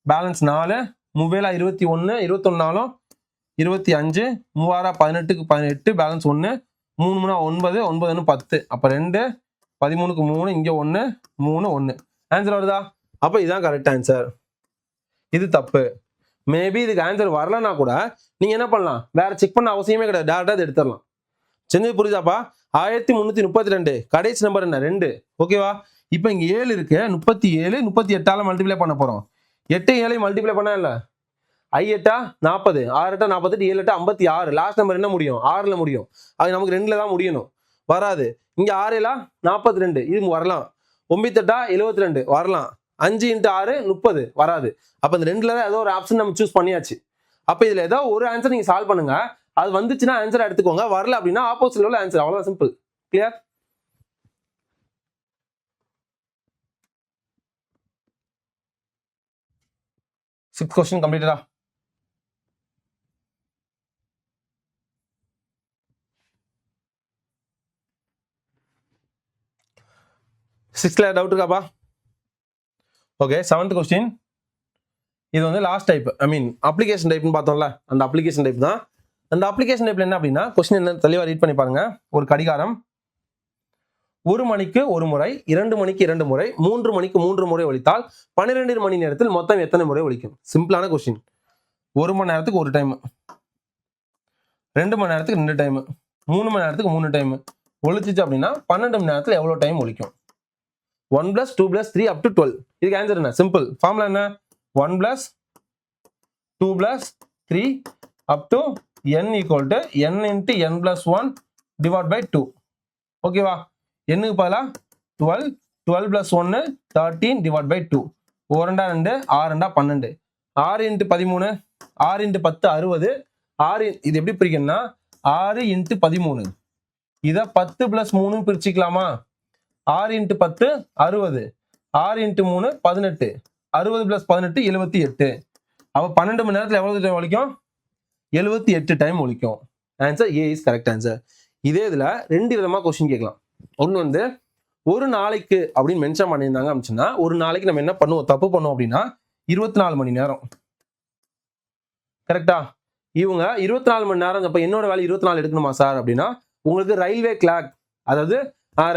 பேலன்ஸ் 4 3 21 21 25 3 18 18 பேலன்ஸ் 1 3 3 9 9 10 அப்ப 2 13க்கு 3 இங்க 1 3 1 ஆன்சர் வருதா? அப்ப இதுதான் கரெக்ட் ஆன்சர். இது தப்பு. மேபி இதுக்கு ஆன்சர் வரலன்னா கூட நீங்க என்ன பண்ணலாம்? வேற செக் பண்ண அவசியமே கிடையாது, டேரக்டா இதை எடுத்துடலாம். செஞ்சது புரியுதாப்பா? 1332 கடைசி நம்பர் என்ன? 2. ஓகேவா? இப்போ இங்க 7 இருக்கு. 37 38ஆல மல்டிப்ளை பண்ண போறோம். 8 7 மல்டிப்ளை பண்ணா இல்ல 5 8 40, 6 8 48, 7 8 56. லாஸ்ட் நம்பர் என்ன முடியும்? 6ல முடியும். அது நமக்கு 2ல தான் முடியணும். வராது. இங்க 6 7 42 இது வரலாம். 9 8 72 வரலாம். 5 × 6 30 வராது. அப்ப இந்த 2ல தான் ஏதோ ஒரு ஆப்ஷன் நம்ம சூஸ் பண்ணியாச்சு. அப்ப இதுல ஏதோ ஒரு ஆன்சர் நீங்க சால்வ் பண்ணுங்க. அது வந்துச்சுன்னா ஆன்சர் எடுத்துக்கோங்க, வரல அப்படின்னா ஆப்போசிட்ல உள்ள ஆன்சர். அவ்வளவுதான், சிம்பிள். கிளியர்? சிக்ஸ் क्वेश्चन கம்ப்ளீட்டடா? சிக்ஸ்ல டவுட் இருக்காப்பா? Okay, 7th question. இது வந்து last type, I mean application டைப்னு பார்த்தோம்ல, அந்த அப்ளிகேஷன் டைப் தான். அந்த அப்ளிகேஷன் டைப்ல என்ன அப்படின்னா, கொஸ்டின் என்ன தெளிவா ரீட் பண்ணி பாருங்க. ஒரு கடிகாரம் 1 மணிக்கு 1 முறை, 2 மணிக்கு 2 முறை, 3 மணிக்கு 3 முறை ஒலித்தால் 12 மணி நேரத்தில் மொத்தம் எத்தனை முறை ஒலிக்கும்? சிம்பிளான கொஸ்டின். 1 மணி நேரத்துக்கு 1 டைம், 2 மணி நேரத்துக்கு 2 டைம், 3 மணி நேரத்துக்கு 3 டைம் ஒலிச்சிச்சு அப்படின்னா 12 மணி நேரத்தில் எவ்வளவு டைம் ஒலிக்கும்? 1 + 2 + 3 up to 12. இதுக்கு ஆன்சர் என்ன? சிம்பிள். ஃபார்முலா என்ன? 1 + 2 + 3 up to n = n × n+1 divide by 2. ஓகேவா? என்னுக்கு பதிலா 12, 12 + 1 13 டிவைட் பை 2. 4 2 6 12, 6 × 13, 6 × 10 60. 6 இது எப்படி பிரிக்கணும்னா 6 × 13 இதை 10 + 3 பிரிச்சுக்கலாமா? 6 × 10 60, 6 × 3 18, 60 + 18 78. அப்ப 12 மணி நேரத்தில் எவ்வளவு டைம் ஒலிக்கும்? 78 டைம் ஒலிக்கும். Answer A is correct answer. இதே இதுல ரெண்டு விதமா கொஸ்டின் கேட்கலாம். ஒன்னு வந்து ஒரு நாளைக்கு அப்படின்னு மென்ஷன் பண்ணியிருந்தாங்க அப்படின்னா, ஒரு நாளைக்கு நம்ம என்ன பண்ணுவோம், தப்பு பண்ணுவோம் அப்படின்னா 24 மணி நேரம். கரெக்டா? இவங்க 24 மணி நேரம். அப்ப என்னோட வேலை 24 எடுக்கணுமா சார் அப்படின்னா, உங்களுக்கு ரயில்வே கிளாக், அதாவது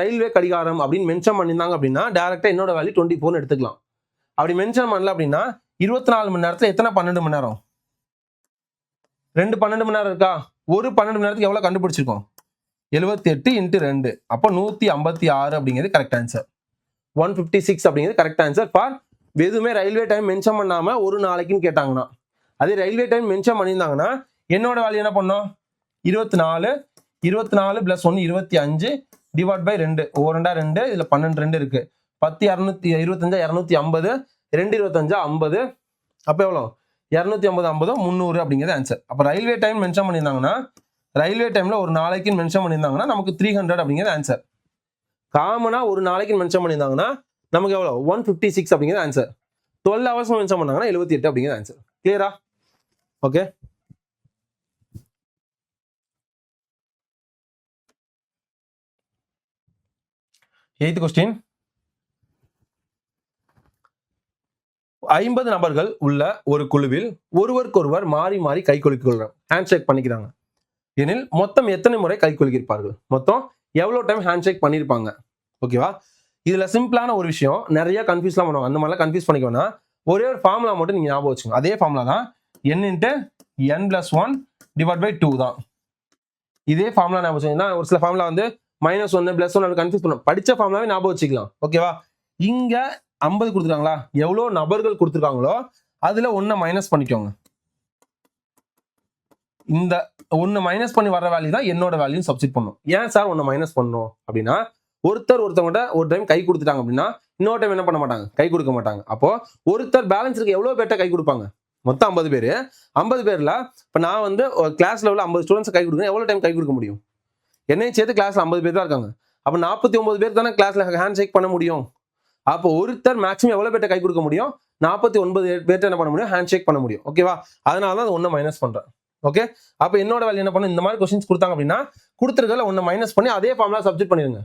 ரயில்வே கடிகாரம் அப்படின்னு மென்ஷன் பண்ணியிருந்தாங்க அப்படின்னா டைரக்டா என்னோட வேல்யூ 24 எடுத்துக்கலாம். அப்படி மென்ஷன் பண்ணல அப்படின்னா 24 மணி நேரத்துல எத்தனை 12 மணி நேரம்? 2 12 மணி நேரம் இருக்கா? ஒரு 12 மணி நேரத்துக்கு எவ்வளவு கண்டுபிடிச்சிருக்கோம்? 78 × 2 அப்போ 156 அப்படிங்கிறது கரெக்ட் ஆன்சர். 156 அப்படிங்கிறது கரெக்ட் ஆன்சர் ஃபார் எதுவுமே ரயில்வே டைம் மென்ஷன் பண்ணாம ஒரு நாளைக்குன்னு கேட்டாங்கன்னா. அதே ரயில்வே டைம் மென்ஷன் பண்ணியிருந்தாங்கன்னா என்னோட வேல்யூ என்ன பண்ணோம்? 24 24 + 1 25 டிவைட் பை 2. 1 2 2 இதுல 12 2 இருக்கு. 10 225 250, 2 25 50. அப்ப எவ்வளவு? 250 50 300 அப்படிங்கிறது ஆன்சர். அப்ப ரயில்வே டைம் மென்ஷன் பண்ணியிருந்தாங்கன்னா ரயில்வே டைம்ல ஒரு நாளைக்கு மென்ஷன் பண்ணியிருந்தாங்கன்னா நமக்கு 300 அப்படிங்கிறது ஆன்சர். காமனா ஒரு நாளைக்கு மென்ஷன் பண்ணியிருந்தாங்கன்னா நமக்கு எவ்வளோ 156 அப்படிங்கிறது ஆன்சர். 12 ஹவர்ஸ் மென்ஷன் பண்ணாங்கன்னா 78 அப்படிங்கிறது ஆன்சர். கிளியரா? ஓகே. Eighth question. 50 நபர்கள் உள்ள ஒரு குழுவில் ஒருவருக்கொருவர் மாறி மாறி கை குலுக்கிக் ஹேண்ட்ஷேக் பண்ணிக்கிறாங்க எனில் மொத்தம் எத்தனை முறை கை குலுக்கியிருப்பார்கள்? மொத்தம் எவ்வளோ டைம் ஹேண்ட்ஷேக் பண்ணியிருப்பாங்க? ஓகேவா? இதுல சிம்பிளான ஒரு விஷயம், நிறைய கன்ஃபியூஸ்லாம் பண்ணுவாங்க. அந்த மாதிரிலாம் கன்ஃபியூஸ் பண்ணிக்கோனா ஒரே ஒரு ஃபார்முலா மட்டும் நீங்க ஞாபகம் வச்சுக்கோங்க. அதே ஃபார்முலா தான் n × n+1 / 2 தான். இதே ஃபார்முலா ஞாபகம் வச்சுக்கோங்க. ஒரு சில ஃபார்முலா வந்து -1 +1 கன்ஃபியூஸ் பண்ணும். படிச்ச ஃபார்முலாவே ஞாபகம் வச்சுக்கலாம். ஓகேவா? இங்க 50 கொடுத்துருக்காங்களா, எவ்வளோ நபர்கள் கொடுத்துருக்காங்களோ அதுல 1 மைனஸ் பண்ணிக்கோங்க. இந்த 1 மைனஸ் பண்ணி வர வேல்யூ தான் என்னோட வேல்யூ சப்ஸ்டிட் பண்ணும். ஏன் சார் 1 மைனஸ் பண்ணணும் அப்படின்னா, ஒருத்தவங்ககிட்ட ஒரு டைம் கை கொடுத்துட்டாங்க அப்படின்னா இன்னொரு டைம் என்ன பண்ண மாட்டாங்க, கை கொடுக்க மாட்டாங்க. அப்போ ஒருத்தர் பேலன்ஸ் இருக்கு எவ்வளவு பேர்ட்ட கை கொடுப்பாங்க? மொத்தம் 50 பேர். 50 பேர்ல இப்போ நான் வந்து கிளாஸ் லெவலில் 50 ஸ்டூடெண்ட்ஸ் கை கொடுக்குறேன். எவ்வளோ டைம் கை கொடுக்க முடியும்? என்னையும் சேர்த்து கிளாஸ்ல 50 பேர் தான் இருக்காங்க. அப்போ 49 பேர் தானே கிளாஸ்ல ஹேண்ட் ஷேக் பண்ண முடியும். அப்போ ஒருத்தர் மேக்ஸிமம் எவ்வளவு பேர்ட்ட கை கொடுக்க முடியும்? 49 பேர்ட்ட என்ன பண்ண முடியும்? ஹேண்ட் ஷேக் பண்ண முடியும். ஓகேவா? அதனால தான் 1 மைனஸ் பண்றேன். ஓகே. அப்போ என்னோட வேல்யூ என்ன பண்ணும்? இந்த மாதிரி கொஸ்டின்ஸ் கொடுத்தாங்க அப்படின்னா கொடுத்துருக்கல 1 மைனஸ் பண்ணி அதே ஃபார்முலா சப்ஸ்டிட் பண்ணிடுங்க.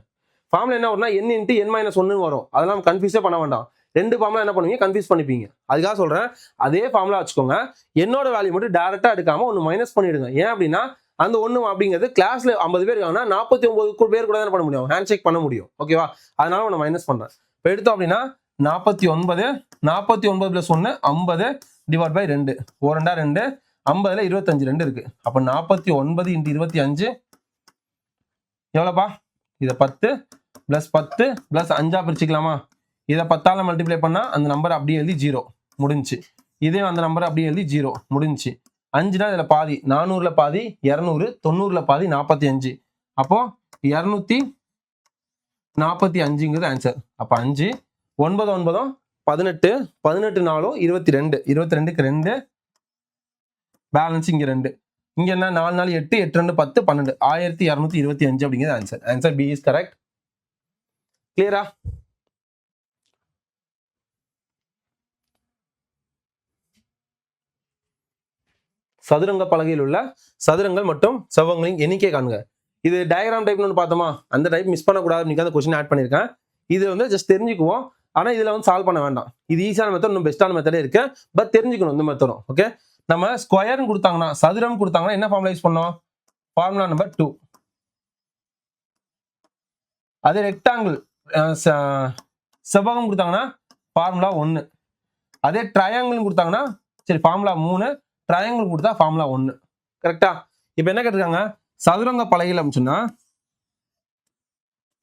ஃபார்முலா என்ன வரும்னா n × n-1 வரும். அதெல்லாம் கன்ஃபியூஸே பண்ண வேண்டாம். ரெண்டு ஃபார்முலா என்ன பண்ணுவீங்க? கன்ஃபியூஸ் பண்ணிப்பீங்க. அதுக்காக சொல்றேன், அதே ஃபார்முலா வச்சுக்கோங்க. என்னோட வேல்யூ மட்டும் டைரக்டா எடுக்காம 1 மைனஸ் பண்ணிடுங்க. ஏன் அப்படின்னா அந்த 1 அப்படிங்கிறது கிளாஸ்ல 50 பேர் இருக்காங்கன்னா 49 பேர் கூட தான் பண்ண முடியும், ஹேண்ட் ஷேக் பண்ண முடியும். ஓகேவா? அதனால 1 மைனஸ் பண்றேன். இப்போ எடுத்தோம் அப்படின்னா 49 + 1 50 / 2 1 2 2 50ல 25 2 இருக்கு. அப்ப 49 × 25 எவ்வளவுப்பா? இத 10 + 10 + 5 பிரிச்சுக்கலாமா? இதை 10ஆல மல்டிப்ளை பண்ணா அந்த நம்பர் அப்படியே எழுதி 0 முடிஞ்சு. இதே அந்த நம்பர் அப்படியே எழுதி 0 முடிஞ்சு. 5னா இதுல பாதி, 400ல பாதி 200, 90ல பாதி 45. அப்போ 245ங்கிறது ஆன்சர். அப்ப 5 9 9 18 18 4 22 22க்கு 2 பேலன்ஸ் இங்க 2. இங்க என்ன 4 4 8 8 2 10 12 1225 அப்படிங்கிறது answer. Answer B is correct. கிளியரா? சதுரங்க பலகையில் உள்ள சதுரங்கள் மற்றும் செவ்வகங்களின் எண்ணிக்கை காண்க. இது டயக்ராம் டைப்னு ஒன்று பார்த்தோமா, அந்த டைப் மிஸ் பண்ணக்கூடாது. நீங்க அந்த கொஸ்டின் ஆட் பண்ணியிருக்கேன். இது வந்து ஜஸ்ட் தெரிஞ்சுக்குவோம். ஆனா இதுல வந்து சால்வ் பண்ண வேண்டாம். இது ஈஸியான மெத்தட், இன்னும் பெஸ்டான மெத்தடே இருக்கு. பட் தெரிஞ்சுக்கணும் இந்த மெத்தடும். ஓகே. நம்ம ஸ்கொயர்னு கொடுத்தாங்கன்னா, சதுரம் கொடுத்தாங்கன்னா என்ன ஃபார்முலா யூஸ் பண்ணோம்? Formula number 2. அதே ரெக்டாங்கிள் செவ்வகம் கொடுத்தாங்கன்னா ஃபார்முலா 1. அதே ட்ரையாங்கிள் கொடுத்தாங்கன்னா சரி ஃபார்முலா 3, ட்ரையாங்கிள் கொடுத்தா ஃபார்முலா 1. கரெக்டா? இப்போ என்ன கேட்டிருக்காங்க? சதுரங்க பலகையில் அப்படின்னா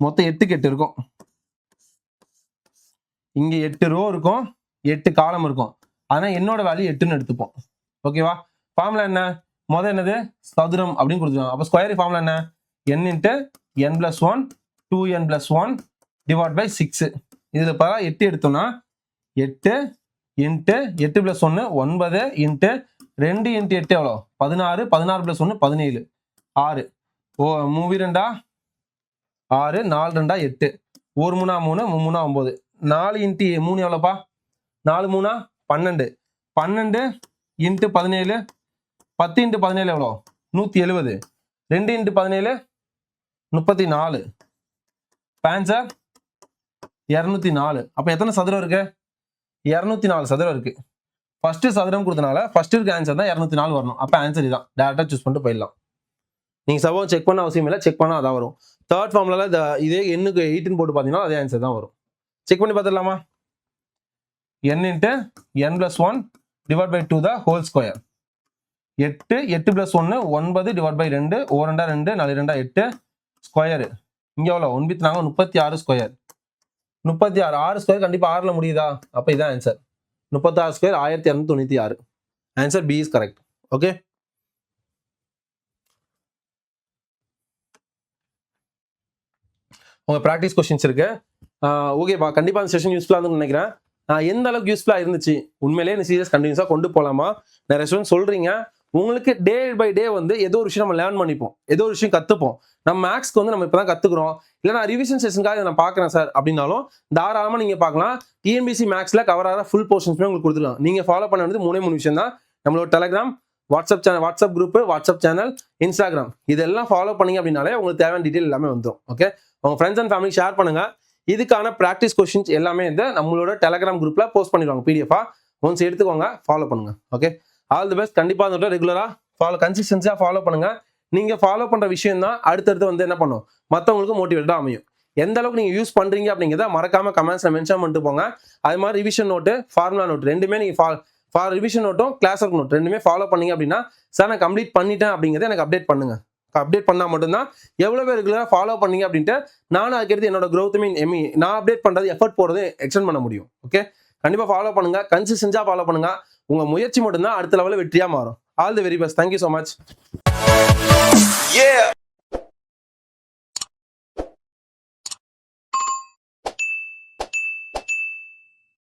மொத்தம் 8க்கு 8 இருக்கும். இங்க 8 ரோ இருக்கும், 8 காலம் இருக்கும். ஆனா என்னோட வேல்யூ 8ன்னு எடுத்துப்போம். ஓகேவா? ஃபார்முலா என்ன? முதல் என்னது? சதுரம் அப்படின்னு கொடுத்துருக்காங்க. அப்போ ஸ்கொயர் ஃபார்முலா என்ன? n × n+1 2n + 1 / 6. இதுல பார்த்தா 8 எடுத்தோம்னா 8 × 8 + 1 9 × 2 × 8 எவ்வளோ? 16 16 + 1 17 6 மூவி 2 6 4 2 8 1 3 3 3 9 4 × 3 எவ்வளோப்பா? 4 3 12 12 × 17 10 × 17 எவ்வளோ? 170 2 × 17 34 ஆன்சர் 204. அப்ப எத்தனை சதுரம் இருக்கு? 204 சதுரம் இருக்கு. ஃபர்ஸ்ட் சதுரம் கொடுத்தனால ஃபர்ஸ்ட் இருக்க ஆன்சர் தான் 204 வரணும். அப்ப ஆன்சர் இதான். டைரக்டா சூஸ் பண்ணிட்டு போயிடலாம். நீங்க சபம் செக் பண்ண அவசியம் இல்லை, செக் பண்ணா அதான் வரும். தேர்ட் ஃபார்முலால இதே எண்ணுக்கு 8ன்னு போட்டு பார்த்தீங்கன்னா அதே ஆன்சர் தான் வரும். செக் பண்ணி பார்த்துடலாமா? n × n+1 / 2 the whole square. 8 8 + 1 9 / 2 1 2 2 4 2 8 square. இங்க எவ்வளோ? 36 ஸ்கொயர். 36 6 ஸ்கொயர் கண்டிப்பா 6ல முடியுதா? அப்ப இதான் answer. 36 square 1296. Answer B is correct. Okay. உங்க பிராக்டிஸ் கொஸ்டின்ஸ் இருக்கு. ஓகேப்பா, கண்டிப்பா அந்த செஷன் யூஸ்ஃபுல்லா இருக்கும்னு நினைக்கிறேன். எந்த அளவுக்கு யூஸ்ஃபுல்லா இருந்துச்சு? உண்மையிலேயே இந்த சீரியஸ் கண்டினியூஸா கொண்டு போலாமா? நிறைய ஸ்டூடெண்ட் சொல்றீங்க, உங்களுக்கு டே பை டே வந்து ஏதோ ஒரு விஷயம் நம்ம லேர்ன் பண்ணிப்போம், ஏதோ ஒரு விஷயம் கற்றுப்போம். நம்ம மேக்ஸ்க்கு வந்து நம்ம இப்போ தான் கற்றுக்குறோம், இல்லை நான் ரிவிஷன் செஷனுக்காக நான் பார்க்குறேன் சார் அப்படின்னாலும் தாராளமாக நீங்கள் பார்க்கலாம். டிஎன்பிசி மேக்ஸில் கவர் ஆகிற ஃபுல் போர்ஷன்ஸுமே உங்களுக்கு கொடுத்துருலாம். நீங்கள் ஃபாலோ பண்ண வேண்டியது 3 விஷயம் தான். நம்மளோட Telegram, WhatsApp group, WhatsApp channel, Instagram இதெல்லாம் ஃபாலோ பண்ணீங்க அப்படின்னாலே உங்களுக்கு தேவையான டீட்டெயில் எல்லாமே வந்துடும். ஓகே, உங்கள் ஃப்ரெண்ட்ஸ் அண்ட் ஃபேமிலி ஷேர் பண்ணுங்கள். இதுக்கான ப்ராக்டிஸ் கொஸ்டின்ஸ் எல்லாமே வந்து நம்மளோட டெலகிராம் குரூப்பில் போஸ்ட் பண்ணிடுவாங்க பிடிஎஃபாக. ஒன்ஸ் எடுத்துக்கோங்க, ஃபாலோ பண்ணுங்கள். Okay, all the best. கண்டிப்பாக வந்துட்டு ரெகுலராக கன்சிஸ்டன்சியாக ஃபாலோ பண்ணுங்கள். நீங்கள் ஃபாலோ பண்ணுற விஷயம் தான் அடுத்தடுத்து வந்து என்ன பண்ணும், மற்றவங்களுக்கு மோட்டிவேட்டாக அமையும். எந்த அளவுக்கு நீங்கள் யூஸ் பண்ணுறீங்க அப்படிங்கிறத மறக்காமல் கமெண்ட்ஸில் மென்ஷன் பண்ணிட்டு போங்க. அது மாதிரி ரிவிஷன் நோட்டு, ஃபார்முலா நோட் ரெண்டுமே நீங்கள் ரிவிஷன் நோட்டும் கிளாஸ் ஒர்க் நோட் ரெண்டுமே ஃபாலோ பண்ணீங்க அப்படின்னா சார் நான் கம்ப்ளீட் பண்ணிட்டேன் அப்படிங்கிறத எனக்கு அப்டேட் பண்ணுங்கள். அப்டேட் பண்ணால் மட்டும்தான் எவ்வளோ பேர் ரெகுலராக ஃபாலோ பண்ணீங்க அப்படின்ட்டு நானும் அதுக்கடுத்து என்னோட க்ரோத்துமே நான் அப்டேட் பண்ணுறது எஃபர்ட் போகிறது எக்ஸ்டெண்ட் பண்ண முடியும். ஓகே, கண்டிப்பாக ஃபாலோ பண்ணுங்கள், கன்சிஸ்டன்ஸாக ஃபாலோ பண்ணுங்கள். உங்கள் முயற்சி மட்டும்தான் அடுத்த லெவலில் வெற்றியாக மாறும். All the very best. Thank you so much.